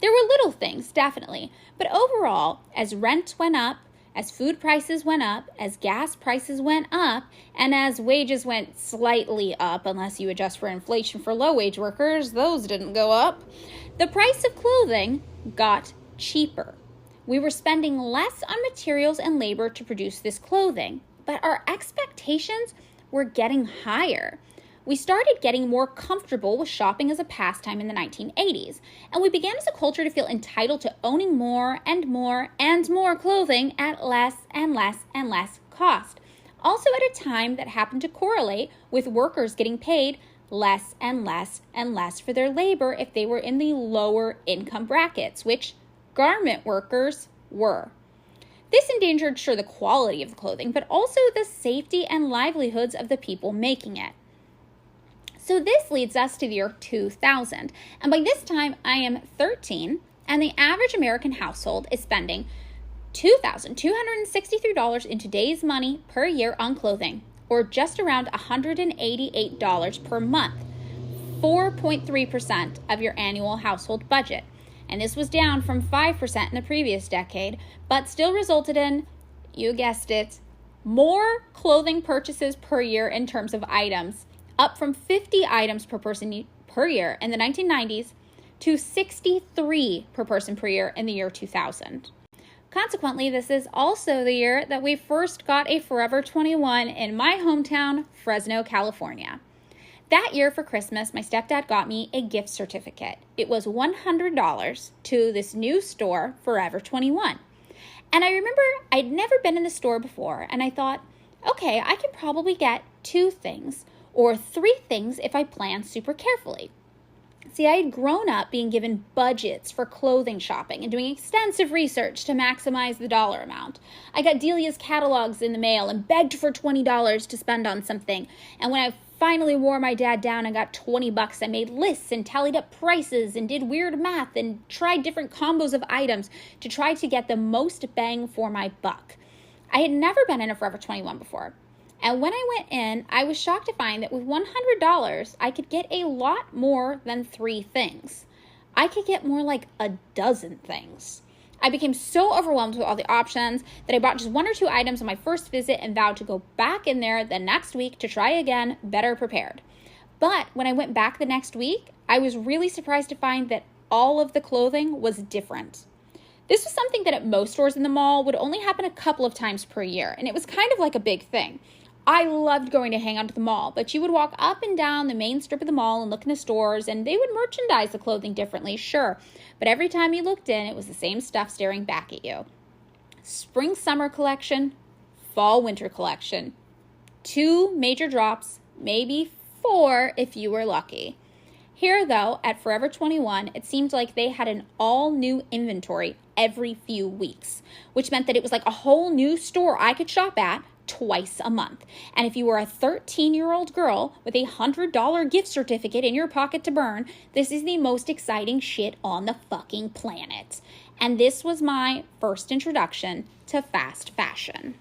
There were little things, definitely. But overall, as rent went up, as food prices went up, as gas prices went up, and as wages went slightly up, unless you adjust for inflation for low-wage workers, those didn't go up, the price of clothing got cheaper. We were spending less on materials and labor to produce this clothing, but our expectations were getting higher. We started getting more comfortable with shopping as a pastime in the 1980s, and we began as a culture to feel entitled to owning more and more and more clothing at less and less and less cost. Also at a time that happened to correlate with workers getting paid less and less and less for their labor if they were in the lower income brackets, which garment workers were. This endangered, sure, the quality of the clothing, but also the safety and livelihoods of the people making it. So this leads us to the year 2000. And by this time, I am 13, and the average American household is spending $2,263 in today's money per year on clothing, or just around $188 per month, 4.3% of your annual household budget. And this was down from 5% in the previous decade, but still resulted in, you guessed it, more clothing purchases per year in terms of items, up from 50 items per person per year in the 1990s to 63 per person per year in the year 2000. Consequently, this is also the year that we first got a Forever 21 in my hometown, Fresno, California. That year for Christmas, my stepdad got me a gift certificate. It was $100 to this new store, Forever 21. And I remember I'd never been in the store before, and I thought, okay, I can probably get 2 things or 3 things if I plan super carefully. See, I had grown up being given budgets for clothing shopping and doing extensive research to maximize the dollar amount. I got Delia's catalogs in the mail and begged for $20 to spend on something. And when I finally wore my dad down and got $20, I made lists and tallied up prices and did weird math and tried different combos of items to try to get the most bang for my buck. I had never been in a Forever 21 before. And when I went in, I was shocked to find that with $100, I could get a lot more than 3 things. I could get more like a dozen things. I became so overwhelmed with all the options that I bought just 1 or 2 items on my first visit and vowed to go back in there the next week to try again, better prepared. But when I went back the next week, I was really surprised to find that all of the clothing was different. This was something that at most stores in the mall would only happen a couple of times per year, and it was kind of like a big thing. I loved going to hang out at the mall, but you would walk up and down the main strip of the mall and look in the stores, and they would merchandise the clothing differently, sure. But every time you looked in, it was the same stuff staring back at you. Spring-summer collection, fall-winter collection. 2 major drops, maybe 4 if you were lucky. Here, though, at Forever 21, it seemed like they had an all-new inventory every few weeks, which meant that it was like a whole new store I could shop at twice a month. And if you were a 13-year-old girl with a $100 gift certificate in your pocket to burn, this is the most exciting shit on the fucking planet. And this was my first introduction to fast fashion.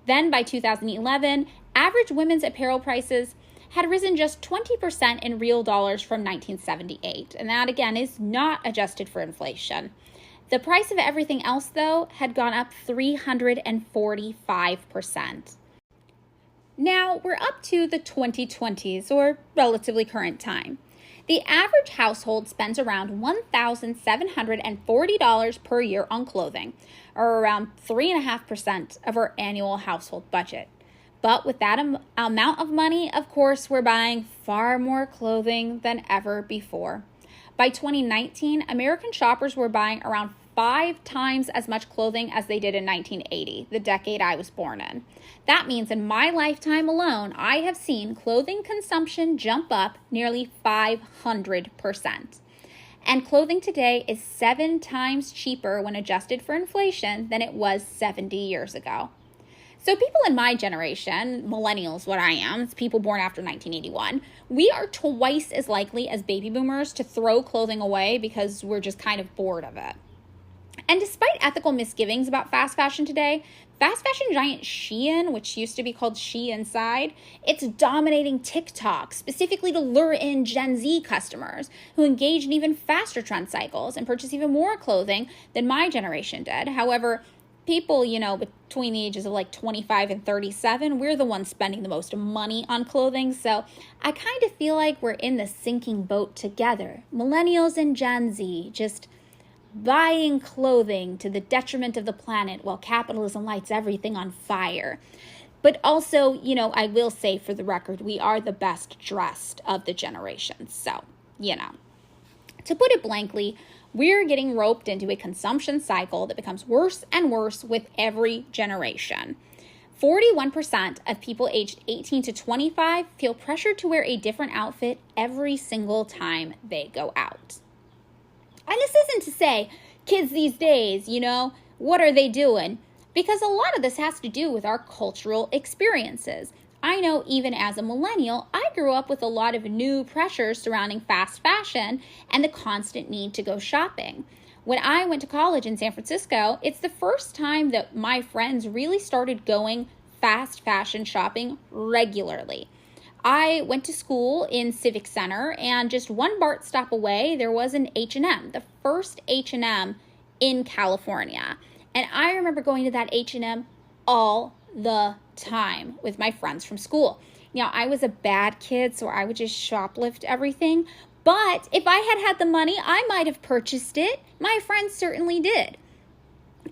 Then by 2011, average women's apparel prices had risen just 20% in real dollars from 1978. And that, again, is not adjusted for inflation. The price of everything else, though, had gone up 345%. Now, we're up to the 2020s, or relatively current time. The average household spends around $1,740 per year on clothing, or around 3.5% of our annual household budget. But with that amount of money, of course, we're buying far more clothing than ever before. By 2019, American shoppers were buying around 5 times as much clothing as they did in 1980, the decade I was born in. That means in my lifetime alone, I have seen clothing consumption jump up nearly 500%. And clothing today is 7 times cheaper when adjusted for inflation than it was 70 years ago. So people in my generation, millennials, what I am, it's people born after 1981, we are twice as likely as baby boomers to throw clothing away because we're just kind of bored of it. And despite ethical misgivings about fast fashion today, fast fashion giant Shein, which used to be called She Inside, it's dominating TikTok, specifically to lure in Gen Z customers who engage in even faster trend cycles and purchase even more clothing than my generation did. However, people, between the ages of like 25 and 37, we're the ones spending the most money on clothing. So I kind of feel like we're in the sinking boat together. Millennials and Gen Z just buying clothing to the detriment of the planet while capitalism lights everything on fire. But also, I will say for the record, we are the best dressed of the generation. So, to put it blankly, we're getting roped into a consumption cycle that becomes worse and worse with every generation. 41% of people aged 18 to 25 feel pressured to wear a different outfit every single time they go out. And this isn't to say kids these days, what are they doing? Because a lot of this has to do with our cultural experiences. I know even as a millennial, I grew up with a lot of new pressures surrounding fast fashion and the constant need to go shopping. When I went to college in San Francisco, it's the first time that my friends really started going fast fashion shopping regularly. I went to school in Civic Center, and just one BART stop away, there was an H&M, the first H&M in California. And I remember going to that H&M all the time with my friends from school. Now, I was a bad kid, so I would just shoplift everything. But if I had had the money, I might have purchased it. My friends certainly did.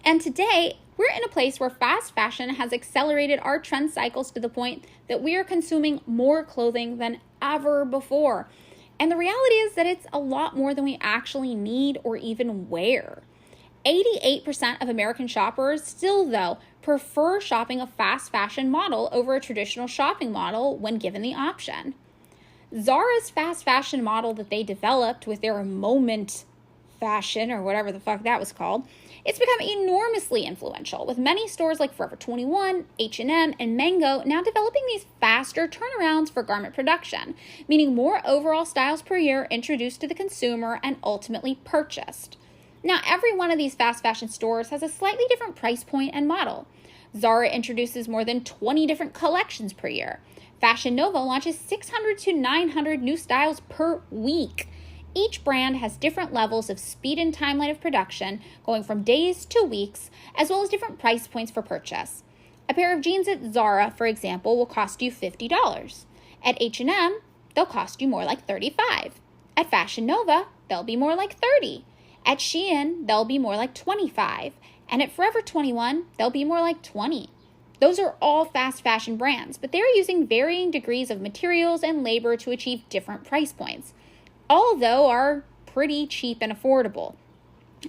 And today, we're in a place where fast fashion has accelerated our trend cycles to the point that we are consuming more clothing than ever before. And the reality is that it's a lot more than we actually need or even wear. 88% of American shoppers still, though, prefer shopping a fast fashion model over a traditional shopping model when given the option. Zara's fast fashion model that they developed with their moment fashion, or whatever the fuck that was called, it's become enormously influential, with many stores like Forever 21, H&M, and Mango now developing these faster turnarounds for garment production, meaning more overall styles per year introduced to the consumer and ultimately purchased. Now, every one of these fast fashion stores has a slightly different price point and model. Zara introduces more than 20 different collections per year. Fashion Nova launches 600 to 900 new styles per week. Each brand has different levels of speed and timeline of production, going from days to weeks, as well as different price points for purchase. A pair of jeans at Zara, for example, will cost you $50. At H&M, they'll cost you more like $35. At Fashion Nova, they'll be more like $30. At Shein, they'll be more like $25. And at Forever 21, they'll be more like $20. Those are all fast fashion brands, but they're using varying degrees of materials and labor to achieve different price points. All, though, are pretty cheap and affordable.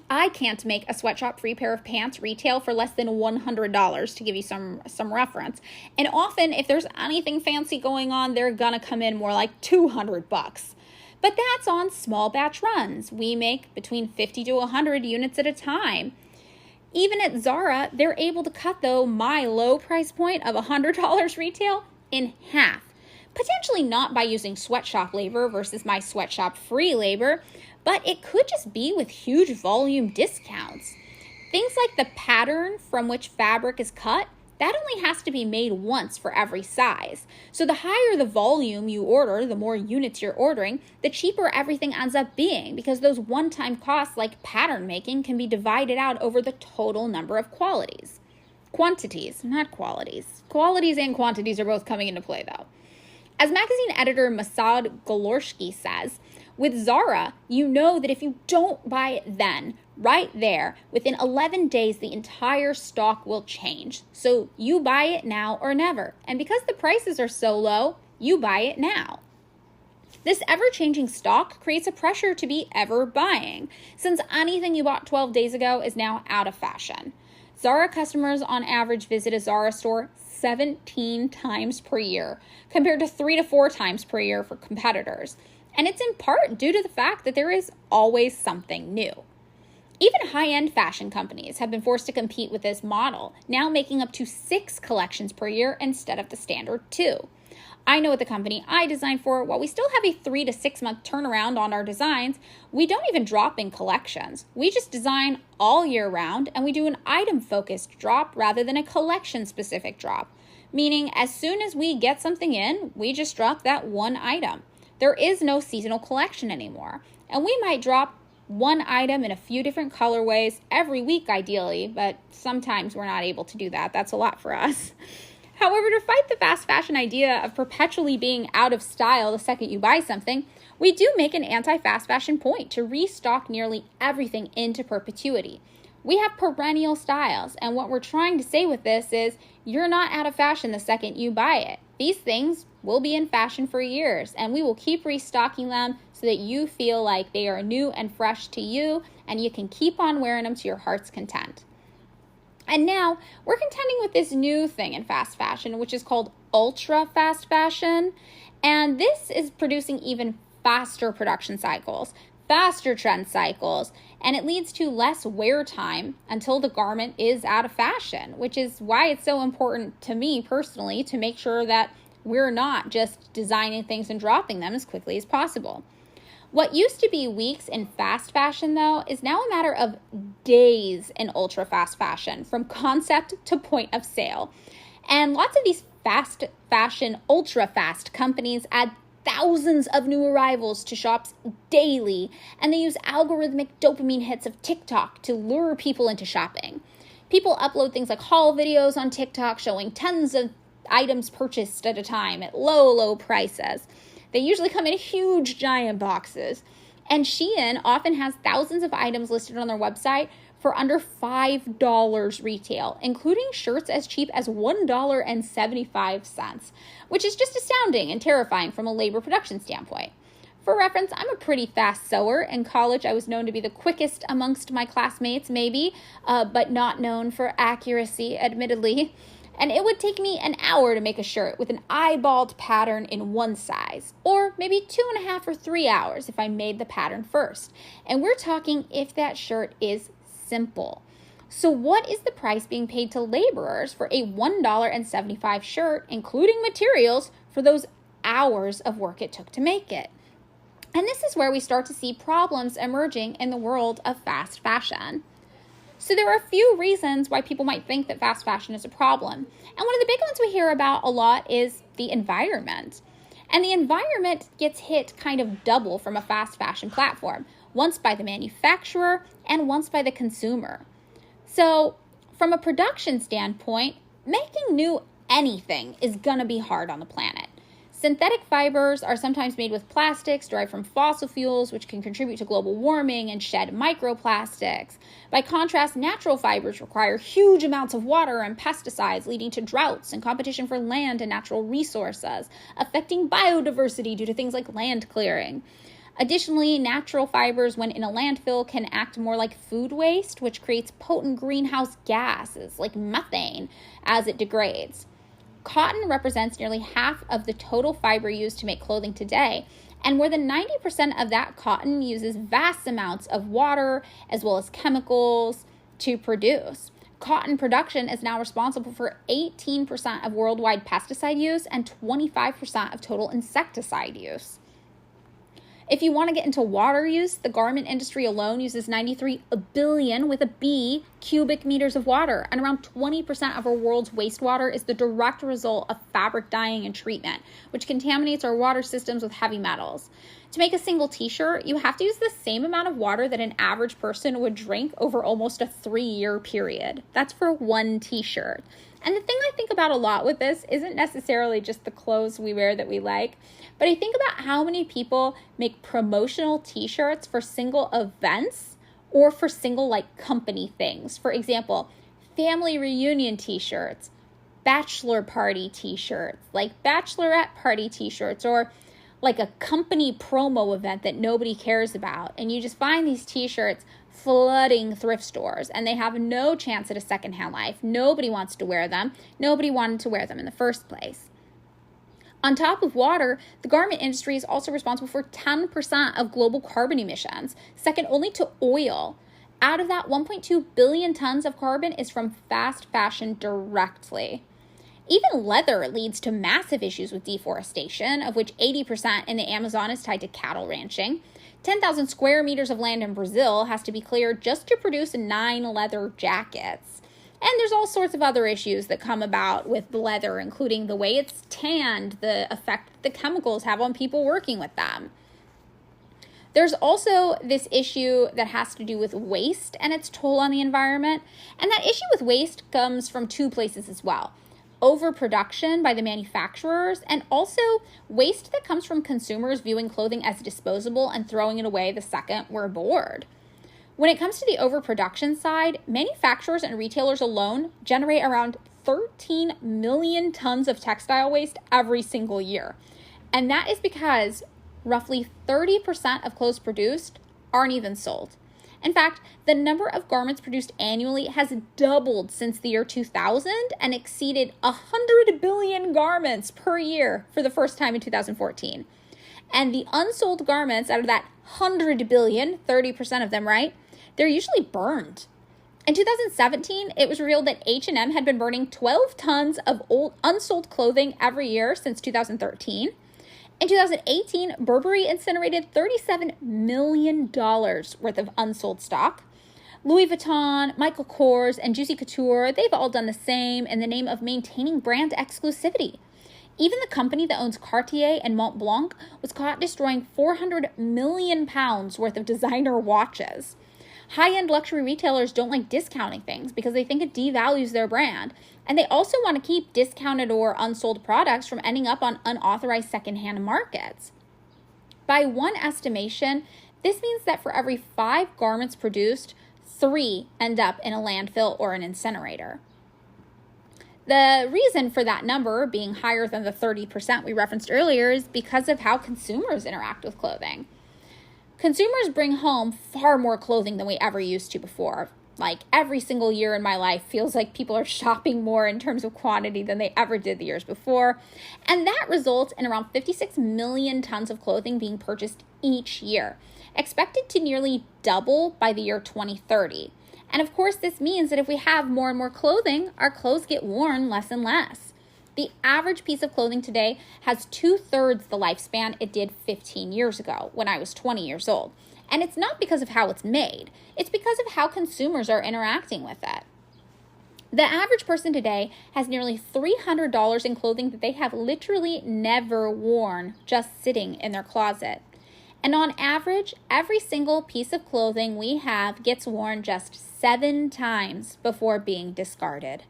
I can't make a sweatshop free pair of pants retail for less than $100, to give you some reference. And often, if there's anything fancy going on, they're gonna come in more like $200. But that's on small batch runs. We make between 50 to 100 units at a time. Even at Zara, they're able to cut, though, my low price point of $100 retail in half. Potentially not by using sweatshop labor versus my sweatshop free labor, but it could just be with huge volume discounts. Things like the pattern from which fabric is cut, that only has to be made once for every size. So the higher the volume you order, the more units you're ordering, the cheaper everything ends up being, because those one-time costs like pattern making can be divided out over the total number of quantities, not qualities. Qualities and quantities are both coming into play, though. As magazine editor Masad Golorsky says, with Zara, you know that if you don't buy it then, right there, within 11 days, the entire stock will change. So you buy it now or never. And because the prices are so low, you buy it now. This ever-changing stock creates a pressure to be ever buying, since anything you bought 12 days ago is now out of fashion. Zara customers on average visit a Zara store 17 times per year, compared to 3 to 4 times per year for competitors. And it's in part due to the fact that there is always something new. Even high-end fashion companies have been forced to compete with this model, now making up to 6 collections per year instead of the standard 2. I know at the company I design for, while we still have a 3 to 6 month turnaround on our designs, we don't even drop in collections. We just design all year round, and we do an item-focused drop rather than a collection-specific drop. Meaning, as soon as we get something in, we just drop that one item. There is no seasonal collection anymore. And we might drop one item in a few different colorways every week ideally, but sometimes we're not able to do that. That's a lot for us. However, to fight the fast fashion idea of perpetually being out of style the second you buy something, we do make an anti-fast fashion point to restock nearly everything into perpetuity. We have perennial styles, and what we're trying to say with this is you're not out of fashion the second you buy it. These things will be in fashion for years, and we will keep restocking them so that you feel like they are new and fresh to you, and you can keep on wearing them to your heart's content. And now we're contending with this new thing in fast fashion, which is called ultra fast fashion. And this is producing even faster production cycles, faster trend cycles, and it leads to less wear time until the garment is out of fashion, which is why it's so important to me personally to make sure that We're not just designing things and dropping them as quickly as possible. What used to be weeks in fast fashion, though, is now a matter of days in ultra fast fashion, from concept to point of sale. And lots of these fast fashion, ultra fast companies add thousands of new arrivals to shops daily, and they use algorithmic dopamine hits of TikTok to lure people into shopping. People upload things like haul videos on TikTok showing tons of items purchased at a time at low prices. They usually come in huge, giant boxes. And Shein often has thousands of items listed on their website for under $5 retail, including shirts as cheap as $1.75, which is just astounding and terrifying from a labor production standpoint. For reference, I'm a pretty fast sewer. In college, I was known to be the quickest amongst my classmates, maybe, but not known for accuracy, admittedly. And it would take me an hour to make a shirt with an eyeballed pattern in one size, or maybe 2.5 or 3 hours if I made the pattern first. And we're talking if that shirt is simple. So what is the price being paid to laborers for a $1.75 shirt, including materials, for those hours of work it took to make it? And this is where we start to see problems emerging in the world of fast fashion. So there are a few reasons why people might think that fast fashion is a problem. And one of the big ones we hear about a lot is the environment. And the environment gets hit kind of double from a fast fashion platform, once by the manufacturer and once by the consumer. So from a production standpoint, making new anything is going to be hard on the planet. Synthetic fibers are sometimes made with plastics derived from fossil fuels, which can contribute to global warming and shed microplastics. By contrast, natural fibers require huge amounts of water and pesticides, leading to droughts and competition for land and natural resources, affecting biodiversity due to things like land clearing. Additionally, natural fibers, when in a landfill, can act more like food waste, which creates potent greenhouse gases like methane as it degrades. Cotton represents nearly half of the total fiber used to make clothing today, and more than 90% of that cotton uses vast amounts of water as well as chemicals to produce. Cotton production is now responsible for 18% of worldwide pesticide use and 25% of total insecticide use. If you want to get into water use, the garment industry alone uses 93 billion with a B cubic meters of water, and around 20% of our world's wastewater is the direct result of fabric dyeing and treatment, which contaminates our water systems with heavy metals. To make a single t-shirt, you have to use the same amount of water that an average person would drink over almost a 3-year period. That's for one t-shirt. And the thing I think about a lot with this isn't necessarily just the clothes we wear that we like, but I think about how many people make promotional t-shirts for single events or for single company things. For example, family reunion t-shirts, bachelor party t-shirts, bachelorette party t-shirts, or a company promo event that nobody cares about. And you just find these t-shirts flooding thrift stores, and they have no chance at a secondhand life. Nobody wants to wear them. Nobody wanted to wear them in the first place. On top of water, the garment industry is also responsible for 10% of global carbon emissions, second only to oil. Out of that, 1.2 billion tons of carbon is from fast fashion directly. Even leather leads to massive issues with deforestation, of which 80% in the Amazon is tied to cattle ranching. 10,000 square meters of land in Brazil has to be cleared just to produce 9 leather jackets. And there's all sorts of other issues that come about with leather, including the way it's tanned, the effect the chemicals have on people working with them. There's also this issue that has to do with waste and its toll on the environment. And that issue with waste comes from 2 places as well. Overproduction by the manufacturers, and also waste that comes from consumers viewing clothing as disposable and throwing it away the second we're bored. When it comes to the overproduction side, manufacturers and retailers alone generate around 13 million tons of textile waste every single year. And that is because roughly 30% of clothes produced aren't even sold. In fact, the number of garments produced annually has doubled since the year 2000 and exceeded 100 billion garments per year for the first time in 2014. And the unsold garments out of that 100 billion, 30% of them, right? They're usually burned. In 2017, it was revealed that H&M had been burning 12 tons of old unsold clothing every year since 2013. In 2018, Burberry incinerated $37 million worth of unsold stock. Louis Vuitton, Michael Kors, and Juicy Couture, they've all done the same in the name of maintaining brand exclusivity. Even the company that owns Cartier and Mont Blanc was caught destroying 400 million pounds worth of designer watches. High-end luxury retailers don't like discounting things because they think it devalues their brand. And they also want to keep discounted or unsold products from ending up on unauthorized secondhand markets. By one estimation, this means that for every 5 garments produced, 3 end up in a landfill or an incinerator. The reason for that number being higher than the 30% we referenced earlier is because of how consumers interact with clothing. Consumers bring home far more clothing than we ever used to before. Like every single year in my life feels like people are shopping more in terms of quantity than they ever did the years before. And that results in around 56 million tons of clothing being purchased each year, expected to nearly double by the year 2030. And of course, this means that if we have more and more clothing, our clothes get worn less and less. The average piece of clothing today has 2/3 the lifespan it did 15 years ago when I was 20 years old. And it's not because of how it's made. It's because of how consumers are interacting with it. The average person today has nearly $300 in clothing that they have literally never worn, just sitting in their closet. And on average, every single piece of clothing we have gets worn just 7 times before being discarded.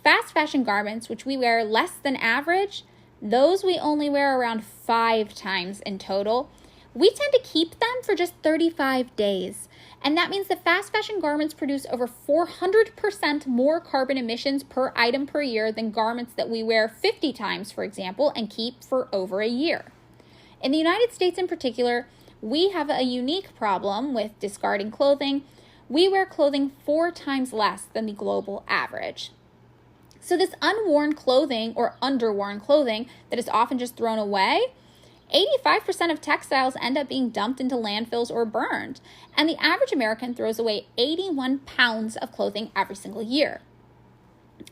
Fast fashion garments, which we wear less than average, those we only wear around 5 times in total. We tend to keep them for just 35 days. And that means that fast fashion garments produce over 400% more carbon emissions per item per year than garments that we wear 50 times, for example, and keep for over a year. In the United States in particular, we have a unique problem with discarding clothing. We wear clothing 4 times less than the global average. So this unworn clothing or underworn clothing that is often just thrown away, 85% of textiles end up being dumped into landfills or burned. And the average American throws away 81 pounds of clothing every single year.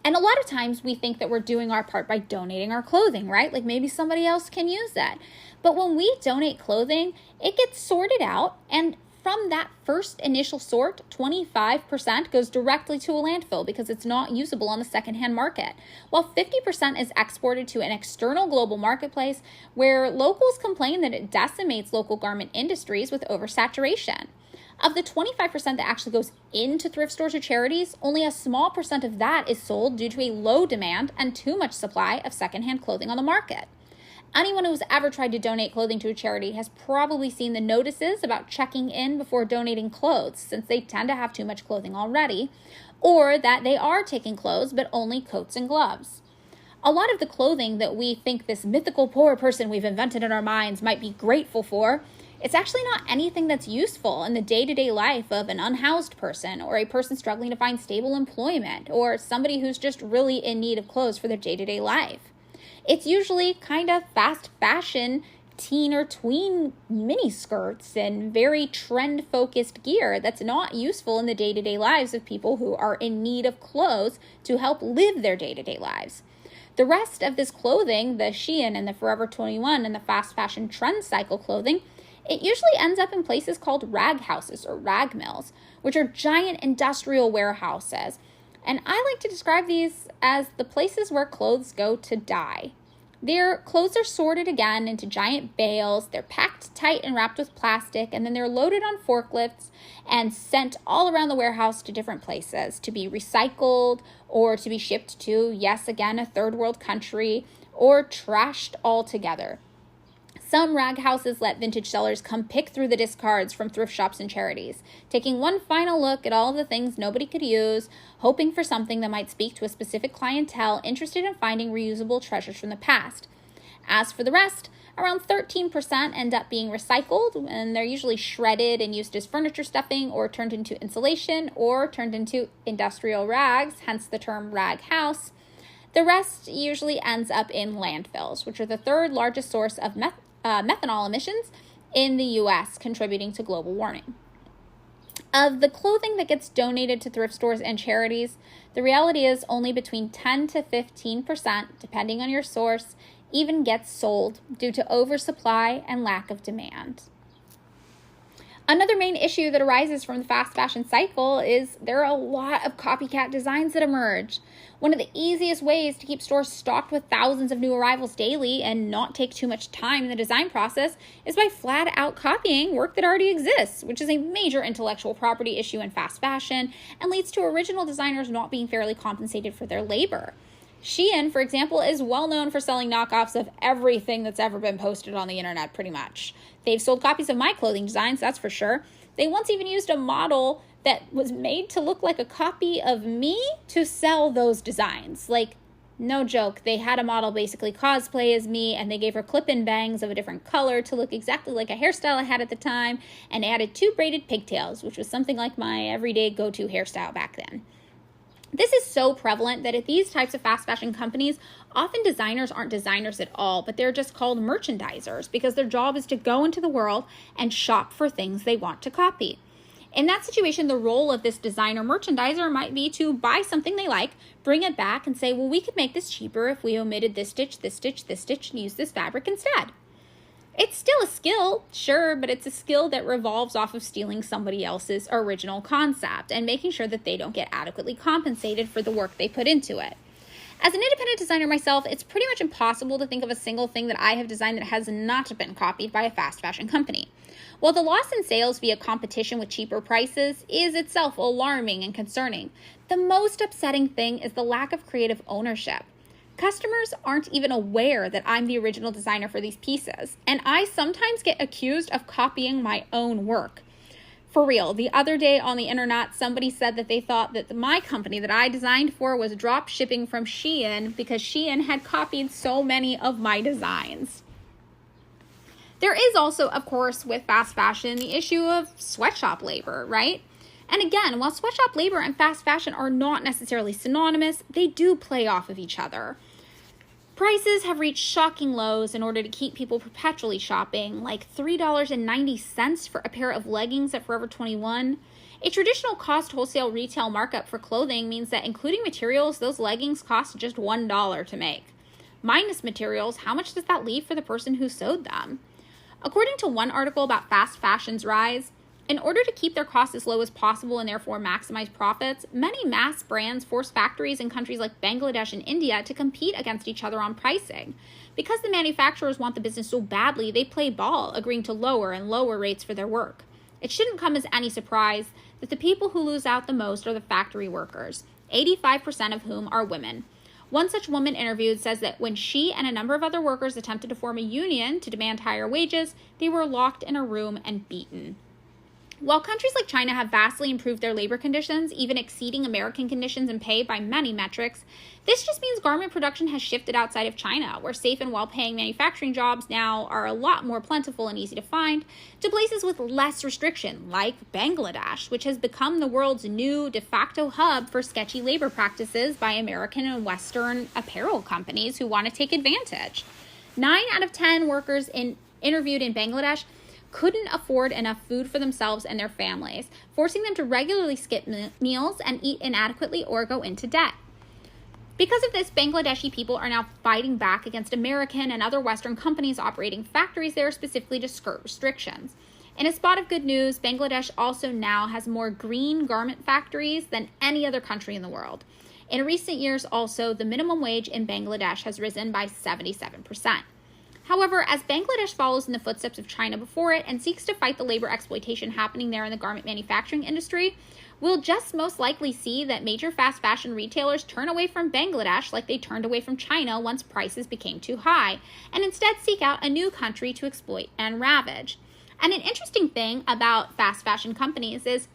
And a lot of times we think that we're doing our part by donating our clothing, right? Like maybe somebody else can use that. But when we donate clothing, it gets sorted out, and from that first initial sort, 25% goes directly to a landfill because it's not usable on the secondhand market, while 50% is exported to an external global marketplace where locals complain that it decimates local garment industries with oversaturation. Of the 25% that actually goes into thrift stores or charities, only a small percent of that is sold due to a low demand and too much supply of secondhand clothing on the market. Anyone who's ever tried to donate clothing to a charity has probably seen the notices about checking in before donating clothes, since they tend to have too much clothing already, or that they are taking clothes but only coats and gloves. A lot of the clothing that we think this mythical poor person we've invented in our minds might be grateful for, it's actually not anything that's useful in the day-to-day life of an unhoused person, or a person struggling to find stable employment, or somebody who's just really in need of clothes for their day-to-day life. It's usually kind of fast fashion teen or tween mini skirts and very trend-focused gear that's not useful in the day-to-day lives of people who are in need of clothes to help live their day-to-day lives. The rest of this clothing, the Shein and the Forever 21 and the fast fashion trend cycle clothing, it usually ends up in places called rag houses or rag mills, which are giant industrial warehouses. And I like to describe these as the places where clothes go to die. Their clothes are sorted again into giant bales, they're packed tight and wrapped with plastic, and then they're loaded on forklifts and sent all around the warehouse to different places to be recycled or to be shipped to, yes, again, a third world country, or trashed altogether. Some rag houses let vintage sellers come pick through the discards from thrift shops and charities, taking one final look at all the things nobody could use, hoping for something that might speak to a specific clientele interested in finding reusable treasures from the past. As for the rest, around 13% end up being recycled, and they're usually shredded and used as furniture stuffing or turned into insulation or turned into industrial rags, hence the term rag house. The rest usually ends up in landfills, which are the third largest source of methanol emissions in the U.S., contributing to global warming. Of the clothing that gets donated to thrift stores and charities, the reality is only between 10 to 15%, depending on your source, even gets sold due to oversupply and lack of demand. Another main issue that arises from the fast fashion cycle is there are a lot of copycat designs that emerge. One of the easiest ways to keep stores stocked with thousands of new arrivals daily and not take too much time in the design process is by flat out copying work that already exists, which is a major intellectual property issue in fast fashion and leads to original designers not being fairly compensated for their labor. Shein, for example, is well known for selling knockoffs of everything that's ever been posted on the internet, pretty much. They've sold copies of my clothing designs, that's for sure. They once even used a model that was made to look like a copy of me to sell those designs. Like, no joke, they had a model basically cosplay as me, and they gave her clip-in bangs of a different color to look exactly like a hairstyle I had at the time, and added 2 braided pigtails, which was something like my everyday go-to hairstyle back then. This is so prevalent that at these types of fast fashion companies, often designers aren't designers at all, but they're just called merchandisers because their job is to go into the world and shop for things they want to copy. In that situation, the role of this designer merchandiser might be to buy something they like, bring it back and say, well, we could make this cheaper if we omitted this stitch, this stitch, this stitch, and use this fabric instead. It's still a skill, sure, but it's a skill that revolves off of stealing somebody else's original concept and making sure that they don't get adequately compensated for the work they put into it. As an independent designer myself, it's pretty much impossible to think of a single thing that I have designed that has not been copied by a fast fashion company. While the loss in sales via competition with cheaper prices is itself alarming and concerning, the most upsetting thing is the lack of creative ownership. Customers aren't even aware that I'm the original designer for these pieces, and I sometimes get accused of copying my own work. For real, the other day on the internet, somebody said that they thought that my company that I designed for was drop shipping from Shein because Shein had copied so many of my designs. There is also, of course, with fast fashion, the issue of sweatshop labor, right? And again, while sweatshop labor and fast fashion are not necessarily synonymous, they do play off of each other. Prices have reached shocking lows in order to keep people perpetually shopping, like $3.90 for a pair of leggings at Forever 21. A traditional cost wholesale retail markup for clothing means that including materials, those leggings cost just $1 to make. Minus materials, how much does that leave for the person who sewed them? According to one article about fast fashion's rise, in order to keep their costs as low as possible and therefore maximize profits, many mass brands force factories in countries like Bangladesh and India to compete against each other on pricing. Because the manufacturers want the business so badly, they play ball, agreeing to lower and lower rates for their work. It shouldn't come as any surprise that the people who lose out the most are the factory workers, 85% of whom are women. One such woman interviewed says that when she and a number of other workers attempted to form a union to demand higher wages, they were locked in a room and beaten. While countries like China have vastly improved their labor conditions, even exceeding American conditions and pay by many metrics, this just means garment production has shifted outside of China, where safe and well-paying manufacturing jobs now are a lot more plentiful and easy to find, to places with less restriction, like Bangladesh, which has become the world's new de facto hub for sketchy labor practices by American and Western apparel companies who want to take advantage. 9 out of 10 workers interviewed in Bangladesh couldn't afford enough food for themselves and their families, forcing them to regularly skip meals and eat inadequately or go into debt. Because of this, Bangladeshi people are now fighting back against American and other Western companies operating factories there specifically to skirt restrictions. In a spot of good news, Bangladesh also now has more green garment factories than any other country in the world. In recent years also, the minimum wage in Bangladesh has risen by 77%. However, as Bangladesh follows in the footsteps of China before it and seeks to fight the labor exploitation happening there in the garment manufacturing industry, we'll just most likely see that major fast fashion retailers turn away from Bangladesh like they turned away from China once prices became too high, and instead seek out a new country to exploit and ravage. And an interesting thing about fast fashion companies is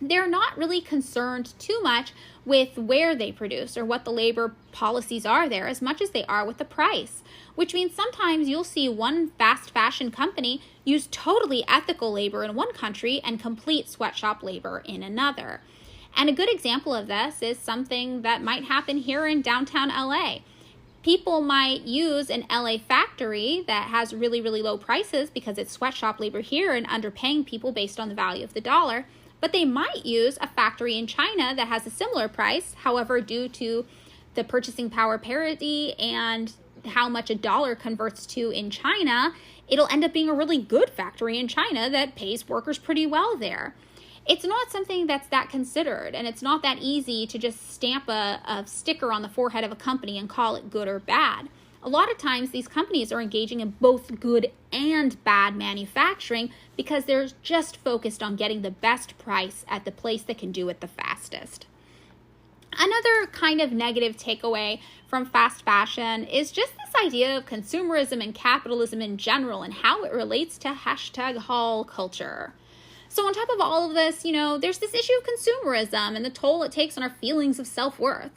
they're not really concerned too much with where they produce or what the labor policies are there as much as they are with the price, which means sometimes you'll see one fast fashion company use totally ethical labor in one country and complete sweatshop labor in another. And a good example of this is something that might happen here in downtown LA. People might use an LA factory that has really, really low prices because it's sweatshop labor here and underpaying people based on the value of the dollar. but they might use a factory in China that has a similar price. However, due to the purchasing power parity and how much a dollar converts to in China, it'll end up being a really good factory in China that pays workers pretty well there. It's not something that's that considered, and it's not that easy to just stamp a sticker on the forehead of a company and call it good or bad. A lot of times these companies are engaging in both good and bad manufacturing because they're just focused on getting the best price at the place that can do it the fastest. Another kind of negative takeaway from fast fashion is just this idea of consumerism and capitalism in general and how it relates to #haul culture. So on top of all of this, there's this issue of consumerism and the toll it takes on our feelings of self-worth.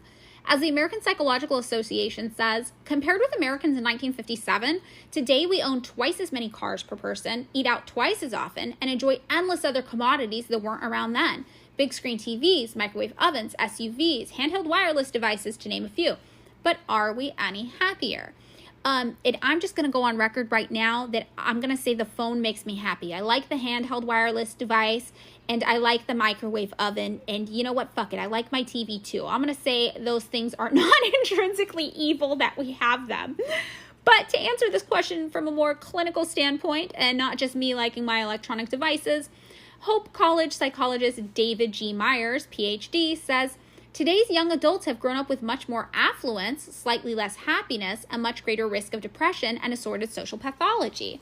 As the American Psychological Association says, compared with Americans in 1957, today we own twice as many cars per person, eat out twice as often, and enjoy endless other commodities that weren't around then. Big screen TVs, microwave ovens, SUVs, handheld wireless devices, to name a few. But are we any happier? And I'm just going to go on record right now that I'm going to say the phone makes me happy. I like the handheld wireless device, and I like the microwave oven, and you know what? Fuck it. I like my TV too. I'm going to say those things are not intrinsically evil that we have them. But to answer this question from a more clinical standpoint, and not just me liking my electronic devices, Hope College psychologist David G. Myers, PhD, says, today's young adults have grown up with much more affluence, slightly less happiness, a much greater risk of depression, and assorted social pathology.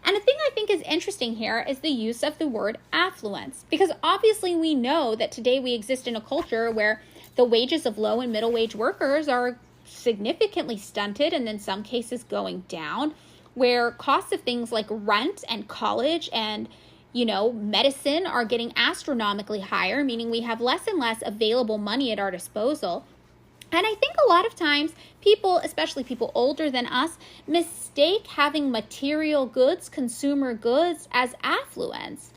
And the thing I think is interesting here is the use of the word affluence, because obviously we know that today we exist in a culture where the wages of low and middle wage workers are significantly stunted and in some cases going down, where costs of things like rent and college and medicine are getting astronomically higher, meaning we have less and less available money at our disposal. And I think a lot of times people, especially people older than us, mistake having material goods, consumer goods, as affluence.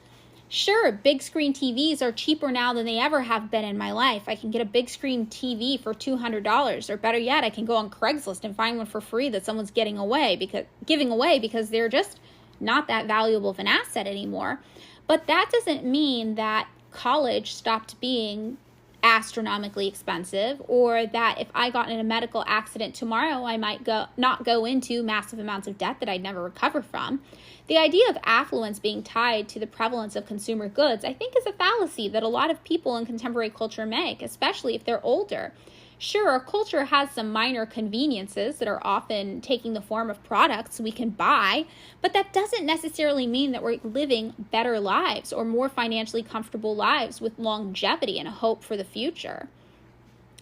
Sure, big screen TVs are cheaper now than they ever have been in my life. I can get a big screen TV for $200, or better yet, I can go on Craigslist and find one for free that someone's giving away because they're just not that valuable of an asset anymore. But that doesn't mean that college stopped being astronomically expensive, or that if I got in a medical accident tomorrow, I might not go into massive amounts of debt that I'd never recover from. The idea of affluence being tied to the prevalence of consumer goods, I think, is a fallacy that a lot of people in contemporary culture make, especially if they're older. Sure, our culture has some minor conveniences that are often taking the form of products we can buy, but that doesn't necessarily mean that we're living better lives or more financially comfortable lives with longevity and a hope for the future.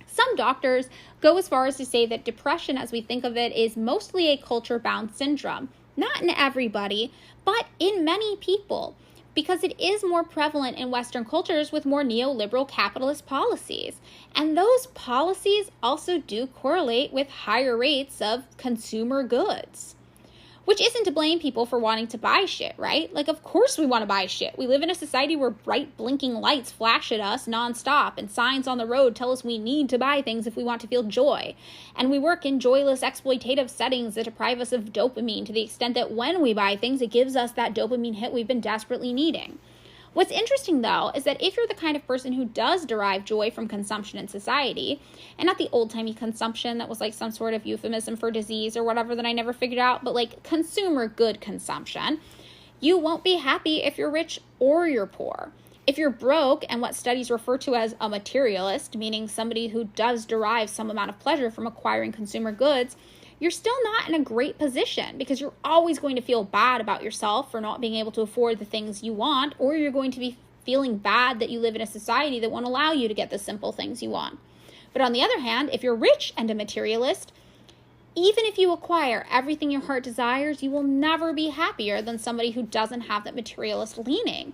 Some doctors go as far as to say that depression, as we think of it, is mostly a culture-bound syndrome. Not in everybody, but in many people, because it is more prevalent in Western cultures with more neoliberal capitalist policies. And those policies also do correlate with higher rates of consumer goods. Which isn't to blame people for wanting to buy shit, right? Like, of course we want to buy shit. We live in a society where bright blinking lights flash at us nonstop, and signs on the road tell us we need to buy things if we want to feel joy. And we work in joyless exploitative settings that deprive us of dopamine to the extent that when we buy things, it gives us that dopamine hit we've been desperately needing. What's interesting, though, is that if you're the kind of person who does derive joy from consumption in society, and not the old-timey consumption that was like some sort of euphemism for disease or whatever that I never figured out, but like consumer good consumption, you won't be happy if you're rich or you're poor. If you're broke and what studies refer to as a materialist, meaning somebody who does derive some amount of pleasure from acquiring consumer goods, you're still not in a great position because you're always going to feel bad about yourself for not being able to afford the things you want, or you're going to be feeling bad that you live in a society that won't allow you to get the simple things you want. But on the other hand, if you're rich and a materialist, even if you acquire everything your heart desires, you will never be happier than somebody who doesn't have that materialist leaning.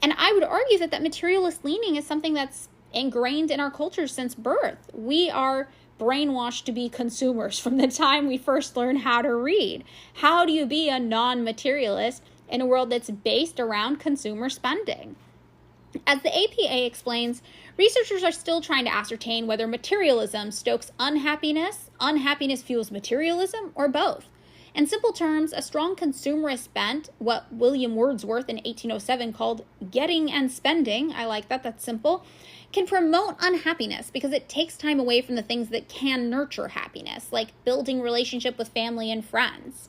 And I would argue that that materialist leaning is something that's ingrained in our culture since birth. We are brainwashed to be consumers from the time we first learn how to read. How do you be a non-materialist in a world that's based around consumer spending? As the APA explains, researchers are still trying to ascertain whether materialism stokes unhappiness, unhappiness fuels materialism, or both. In simple terms, a strong consumerist bent, what William Wordsworth in 1807 called getting and spending, I like that, that's simple, can promote unhappiness because it takes time away from the things that can nurture happiness, like building relationship with family and friends.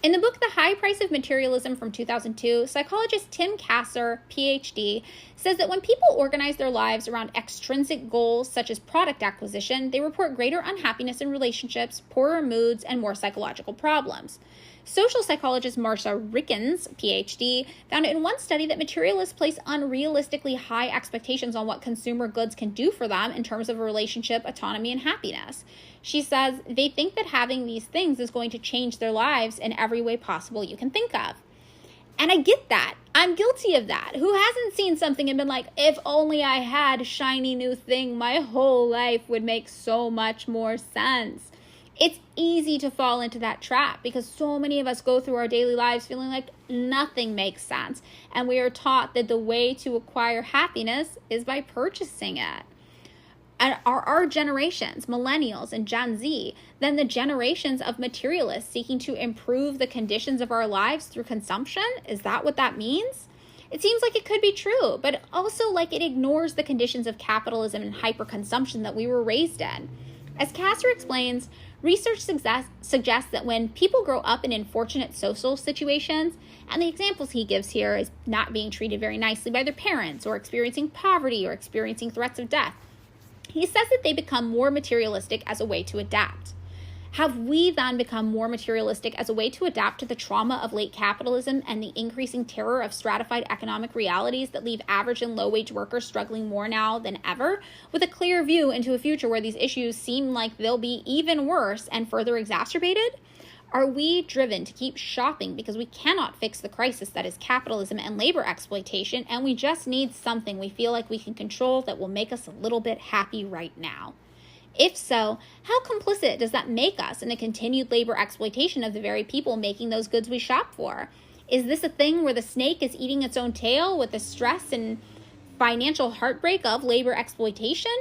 In the book The High Price of Materialism from 2002, psychologist Tim Kasser, PhD, says that when people organize their lives around extrinsic goals such as product acquisition, they report greater unhappiness in relationships, poorer moods, and more psychological problems. Social psychologist Marcia Rickens, PhD, found in one study that materialists place unrealistically high expectations on what consumer goods can do for them in terms of a relationship, autonomy, and happiness. She says they think that having these things is going to change their lives in every way possible you can think of. And I get that. I'm guilty of that. Who hasn't seen something and been like, if only I had a shiny new thing, my whole life would make so much more sense. It's easy to fall into that trap because so many of us go through our daily lives feeling like nothing makes sense. And we are taught that the way to acquire happiness is by purchasing it. And are our generations, millennials and Gen Z, then the generations of materialists seeking to improve the conditions of our lives through consumption? Is that what that means? It seems like it could be true, but also like it ignores the conditions of capitalism and hyperconsumption that we were raised in. As Kasser explains, research suggests that when people grow up in unfortunate social situations, and the examples he gives here is not being treated very nicely by their parents, or experiencing poverty, or experiencing threats of death, he says that they become more materialistic as a way to adapt. Have we then become more materialistic as a way to adapt to the trauma of late capitalism and the increasing terror of stratified economic realities that leave average and low-wage workers struggling more now than ever, with a clear view into a future where these issues seem like they'll be even worse and further exacerbated? Are we driven to keep shopping because we cannot fix the crisis that is capitalism and labor exploitation, and we just need something we feel like we can control that will make us a little bit happy right now? If so, how complicit does that make us in the continued labor exploitation of the very people making those goods we shop for? Is this a thing where the snake is eating its own tail with the stress and financial heartbreak of labor exploitation?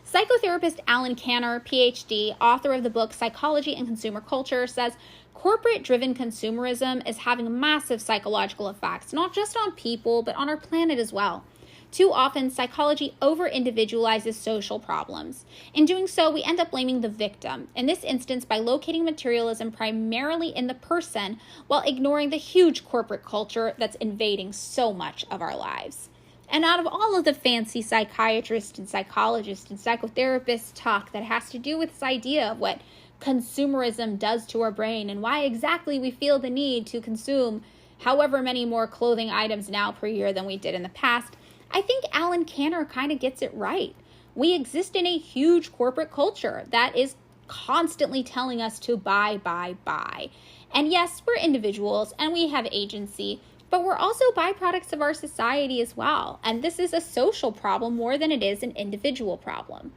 Psychotherapist Alan Canner, PhD, author of the book Psychology and Consumer Culture, says corporate-driven consumerism is having massive psychological effects, not just on people, but on our planet as well. Too often, psychology over-individualizes social problems. In doing so, we end up blaming the victim, in this instance by locating materialism primarily in the person, while ignoring the huge corporate culture that's invading so much of our lives. And out of all of the fancy psychiatrists and psychologists and psychotherapists talk that has to do with this idea of what consumerism does to our brain and why exactly we feel the need to consume however many more clothing items now per year than we did in the past, I think Alan Canner kind of gets it right. We exist in a huge corporate culture that is constantly telling us to buy, buy, buy. And yes, we're individuals and we have agency, but we're also byproducts of our society as well. And this is a social problem more than it is an individual problem.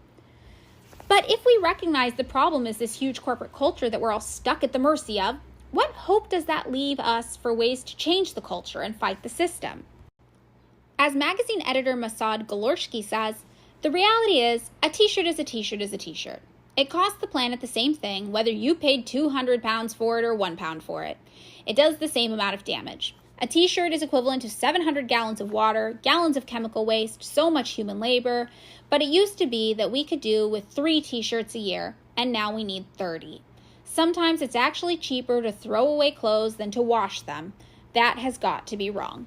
But if we recognize the problem is this huge corporate culture that we're all stuck at the mercy of, what hope does that leave us for ways to change the culture and fight the system? As magazine editor Masad Golorsky says, the reality is a t-shirt is a t-shirt is a t-shirt. It costs the planet the same thing whether you paid 200 pounds for it or 1 pound for it. It does the same amount of damage. A t-shirt is equivalent to 700 gallons of water, gallons of chemical waste, so much human labor, but it used to be that we could do with 3 t-shirts a year, and now we need 30. Sometimes it's actually cheaper to throw away clothes than to wash them. That has got to be wrong.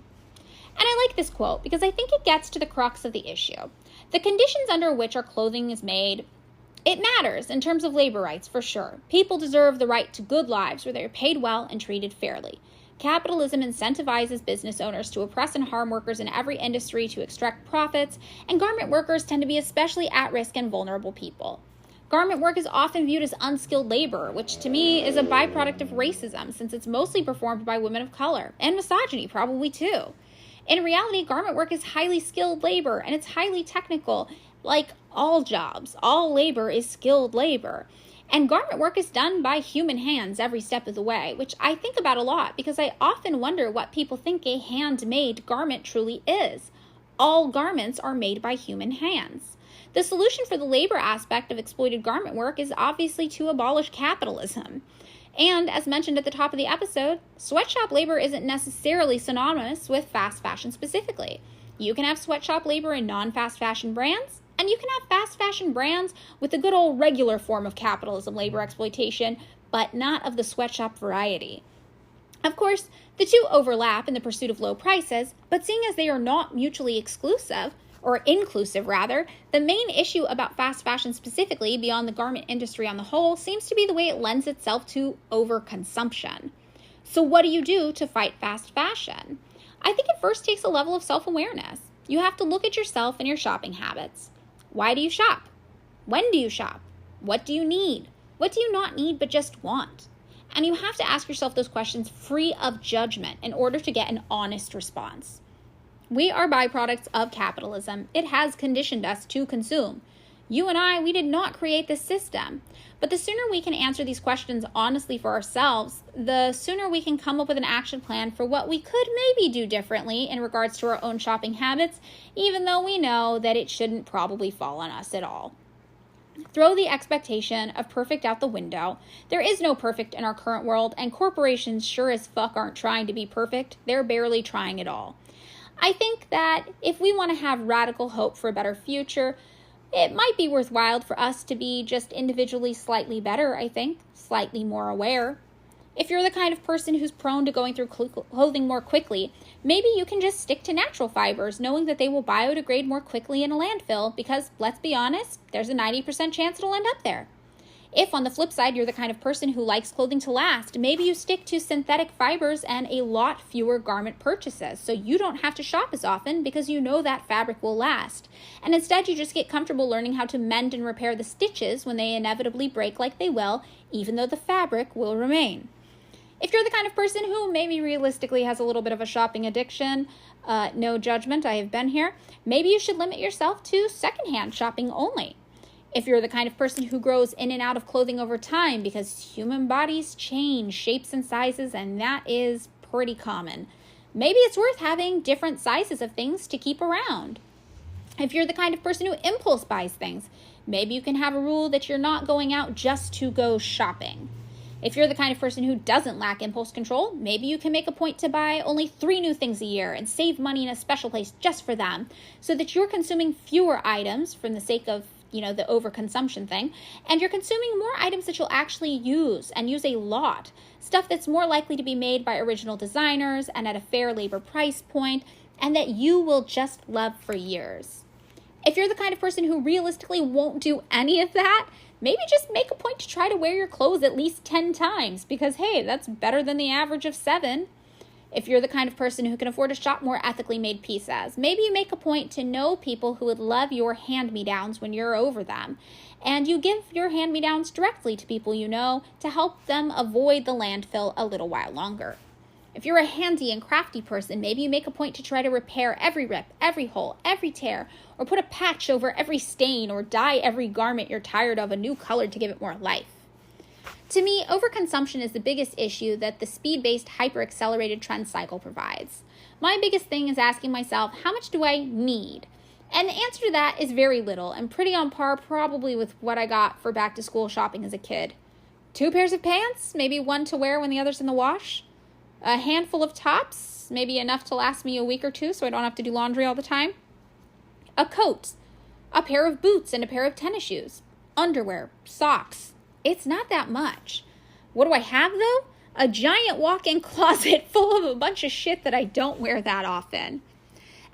And I like this quote because I think it gets to the crux of the issue. The conditions under which our clothing is made, it matters in terms of labor rights for sure. People deserve the right to good lives where they are paid well and treated fairly. Capitalism incentivizes business owners to oppress and harm workers in every industry to extract profits, and garment workers tend to be especially at-risk and vulnerable people. Garment work is often viewed as unskilled labor, which to me is a byproduct of racism since it's mostly performed by women of color, and misogyny probably too. In reality, garment work is highly skilled labor, and it's highly technical. Like all jobs, all labor is skilled labor. And garment work is done by human hands every step of the way, which I think about a lot because I often wonder what people think a handmade garment truly is. All garments are made by human hands. The solution for the labor aspect of exploited garment work is obviously to abolish capitalism. And as mentioned at the top of the episode, sweatshop labor isn't necessarily synonymous with fast fashion specifically. You can have sweatshop labor in non-fast fashion brands, and you can have fast fashion brands with the good old regular form of capitalism labor exploitation, but not of the sweatshop variety. Of course, the two overlap in the pursuit of low prices, but seeing as they are not mutually exclusive, or inclusive rather, the main issue about fast fashion specifically beyond the garment industry on the whole seems to be the way it lends itself to overconsumption. So what do you do to fight fast fashion? I think it first takes a level of self-awareness. You have to look at yourself and your shopping habits. Why do you shop? When do you shop? What do you need? What do you not need but just want? And you have to ask yourself those questions free of judgment in order to get an honest response. We are byproducts of capitalism. It has conditioned us to consume. You and I, we did not create this system. But the sooner we can answer these questions honestly for ourselves, the sooner we can come up with an action plan for what we could maybe do differently in regards to our own shopping habits, even though we know that it shouldn't probably fall on us at all. Throw the expectation of perfect out the window. There is no perfect in our current world, and corporations sure as fuck aren't trying to be perfect. They're barely trying at all. I think that if we want to have radical hope for a better future, it might be worthwhile for us to be just individually slightly better, I think, slightly more aware. If you're the kind of person who's prone to going through clothing more quickly, maybe you can just stick to natural fibers, knowing that they will biodegrade more quickly in a landfill because, let's be honest, there's a 90% chance it'll end up there. If, on the flip side, you're the kind of person who likes clothing to last, maybe you stick to synthetic fibers and a lot fewer garment purchases, so you don't have to shop as often because you know that fabric will last. And instead, you just get comfortable learning how to mend and repair the stitches when they inevitably break like they will, even though the fabric will remain. If you're the kind of person who maybe realistically has a little bit of a shopping addiction, no judgment, I have been here, maybe you should limit yourself to secondhand shopping only. If you're the kind of person who grows in and out of clothing over time because human bodies change shapes and sizes, and that is pretty common, maybe it's worth having different sizes of things to keep around. If you're the kind of person who impulse buys things, maybe you can have a rule that you're not going out just to go shopping. If you're the kind of person who doesn't lack impulse control, maybe you can make a point to buy only 3 new things a year and save money in a special place just for them so that you're consuming fewer items from the sake of the overconsumption thing, and you're consuming more items that you'll actually use and use a lot. Stuff that's more likely to be made by original designers and at a fair labor price point, and that you will just love for years. If you're the kind of person who realistically won't do any of that, maybe just make a point to try to wear your clothes at least 10 times, because hey, that's better than the average of 7. If you're the kind of person who can afford to shop more ethically made pieces, maybe you make a point to know people who would love your hand-me-downs when you're over them, and you give your hand-me-downs directly to people you know to help them avoid the landfill a little while longer. If you're a handy and crafty person, maybe you make a point to try to repair every rip, every hole, every tear, or put a patch over every stain, or dye every garment you're tired of a new color to give it more life. To me, overconsumption is the biggest issue that the speed-based, hyper-accelerated trend cycle provides. My biggest thing is asking myself, how much do I need? And the answer to that is very little, and pretty on par probably with what I got for back-to-school shopping as a kid. 2 pairs of pants, maybe one to wear when the other's in the wash. A handful of tops, maybe enough to last me a week or 2 so I don't have to do laundry all the time. A coat, a pair of boots and a pair of tennis shoes. Underwear, socks. It's not that much. What do I have, though? A giant walk-in closet full of a bunch of shit that I don't wear that often.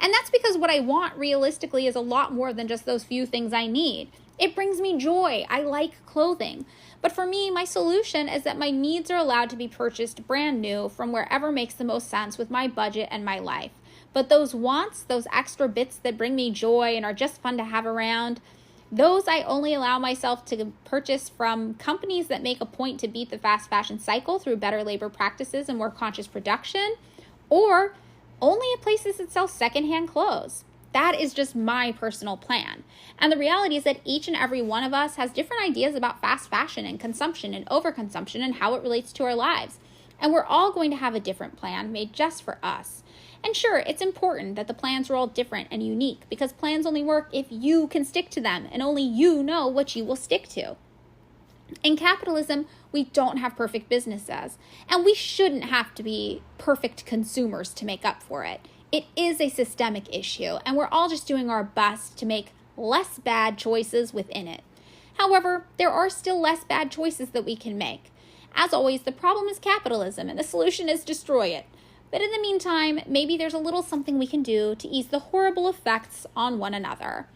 And that's because what I want realistically is a lot more than just those few things I need. It brings me joy. I like clothing. But for me, my solution is that my needs are allowed to be purchased brand new from wherever makes the most sense with my budget and my life. But those wants, those extra bits that bring me joy and are just fun to have around, those I only allow myself to purchase from companies that make a point to beat the fast fashion cycle through better labor practices and more conscious production, or only at places that sell secondhand clothes. That is just my personal plan. And the reality is that each and every one of us has different ideas about fast fashion and consumption and overconsumption and how it relates to our lives. And we're all going to have a different plan made just for us. And sure, it's important that the plans are all different and unique because plans only work if you can stick to them and only you know what you will stick to. In capitalism, we don't have perfect businesses, and we shouldn't have to be perfect consumers to make up for it. It is a systemic issue, and we're all just doing our best to make less bad choices within it. However, there are still less bad choices that we can make. As always, the problem is capitalism, and the solution is destroy it. But in the meantime, maybe there's a little something we can do to ease the horrible effects on one another.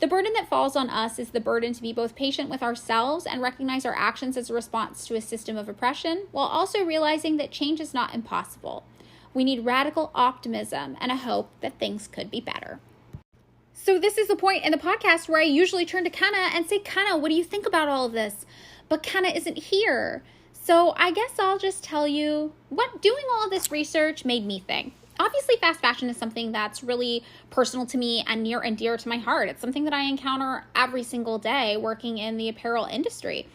The burden that falls on us is the burden to be both patient with ourselves and recognize our actions as a response to a system of oppression, while also realizing that change is not impossible. We need radical optimism and a hope that things could be better. So this is the point in the podcast where I usually turn to Kenna and say, Kenna, what do you think about all of this? But Kenna isn't here. So I guess I'll just tell you what doing all of this research made me think. Obviously, fast fashion is something that's really personal to me and near and dear to my heart. It's something that I encounter every single day working in the apparel industry.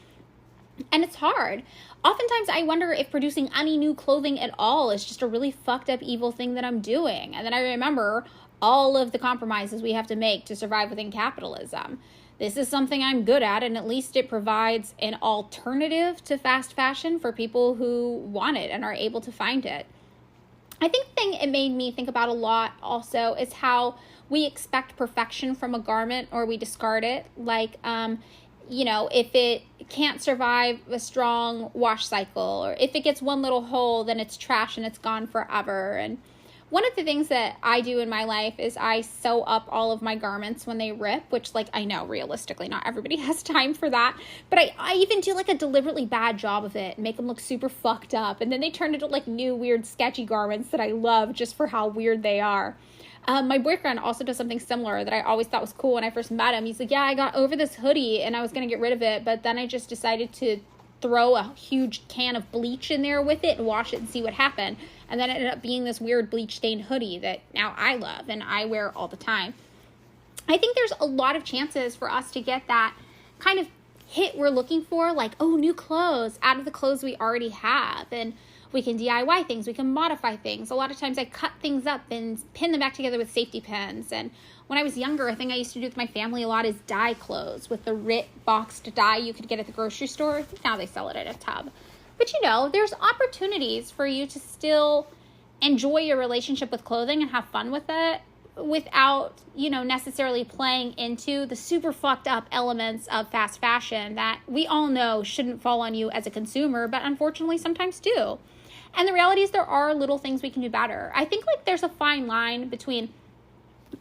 And it's hard. Oftentimes, I wonder if producing any new clothing at all is just a really fucked up, evil thing that I'm doing. And then I remember all of the compromises we have to make to survive within capitalism. This is something I'm good at, and at least it provides an alternative to fast fashion for people who want it and are able to find it. I think the thing it made me think about a lot also is how we expect perfection from a garment or we discard it. Like, if it can't survive a strong wash cycle, or if it gets one little hole, then it's trash and it's gone forever. And one of the things that I do in my life is I sew up all of my garments when they rip, which, I know realistically not everybody has time for that, but I even do a deliberately bad job of it and make them look super fucked up. And then they turn into new weird sketchy garments that I love just for how weird they are. My boyfriend also does something similar that I always thought was cool when I first met him. He's like, yeah, I got over this hoodie and I was going to get rid of it, but then I just decided to throw a huge can of bleach in there with it and wash it and see what happened. And then it ended up being this weird bleach stained hoodie that now I love and I wear all the time. I think there's a lot of chances for us to get that kind of hit we're looking for, new clothes out of the clothes we already have. And we can DIY things, we can modify things. A lot of times I cut things up and pin them back together with safety pins. And when I was younger, a thing I used to do with my family a lot is dye clothes with the RIT boxed dye you could get at the grocery store. I think now they sell it in a tub. But there's opportunities for you to still enjoy your relationship with clothing and have fun with it without, necessarily playing into the super fucked up elements of fast fashion that we all know shouldn't fall on you as a consumer, but unfortunately sometimes do. And the reality is there are little things we can do better. I think there's a fine line between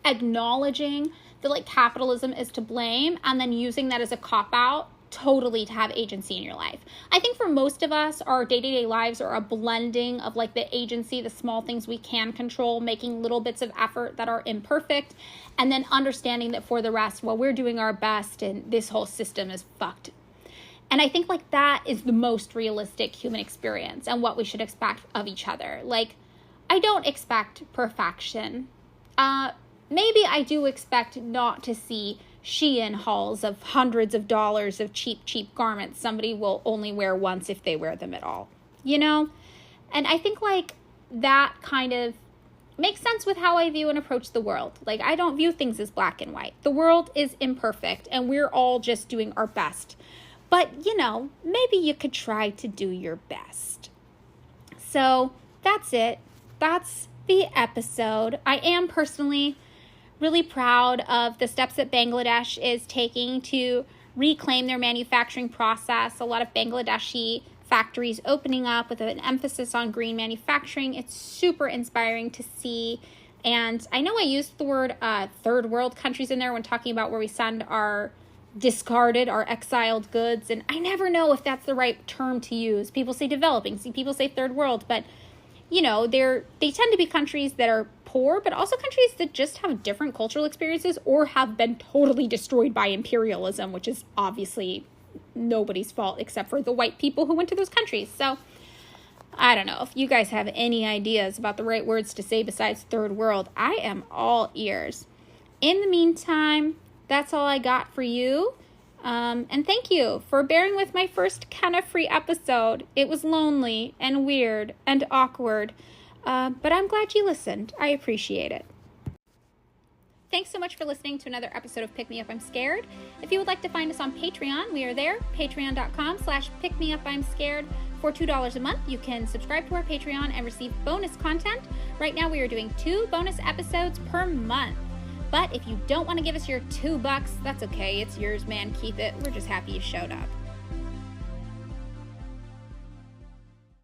acknowledging that capitalism is to blame and then using that as a cop-out totally to have agency in your life. I think for most of us, our day-to-day lives are a blending of the agency, the small things we can control, making little bits of effort that are imperfect, and then understanding that for the rest, we're doing our best and this whole system is fucked. And I think that is the most realistic human experience and what we should expect of each other. I don't expect perfection. Maybe I do expect not to see Shein hauls of hundreds of dollars of cheap garments somebody will only wear once if they wear them at all, And I think that kind of makes sense with how I view and approach the world. I don't view things as black and white. The world is imperfect and we're all just doing our best. But, maybe you could try to do your best. So that's it. That's the episode. I am personally really proud of the steps that Bangladesh is taking to reclaim their manufacturing process. A lot of Bangladeshi factories opening up with an emphasis on green manufacturing. It's super inspiring to see. And I know I used the word third world countries in there when talking about where we send our discarded, our exiled goods. And I never know if that's the right term to use. People say developing, people say third world, but they tend to be countries that are poor, but also countries that just have different cultural experiences or have been totally destroyed by imperialism, which is obviously nobody's fault except for the white people who went to those countries. So I don't know if you guys have any ideas about the right words to say besides third world. I am all ears. In the meantime, that's all I got for you. And thank you for bearing with my first Kenna-free episode. It was lonely and weird and awkward, but I'm glad you listened. I appreciate it. Thanks so much for listening to another episode of Pick Me Up, I'm Scared. If you would like to find us on Patreon, we are there, patreon.com/pickmeupimscared. For $2 a month, you can subscribe to our Patreon and receive bonus content. Right now, we are doing 2 bonus episodes per month. But if you don't want to give us your $2, that's okay. It's yours, man. Keep it. We're just happy you showed up.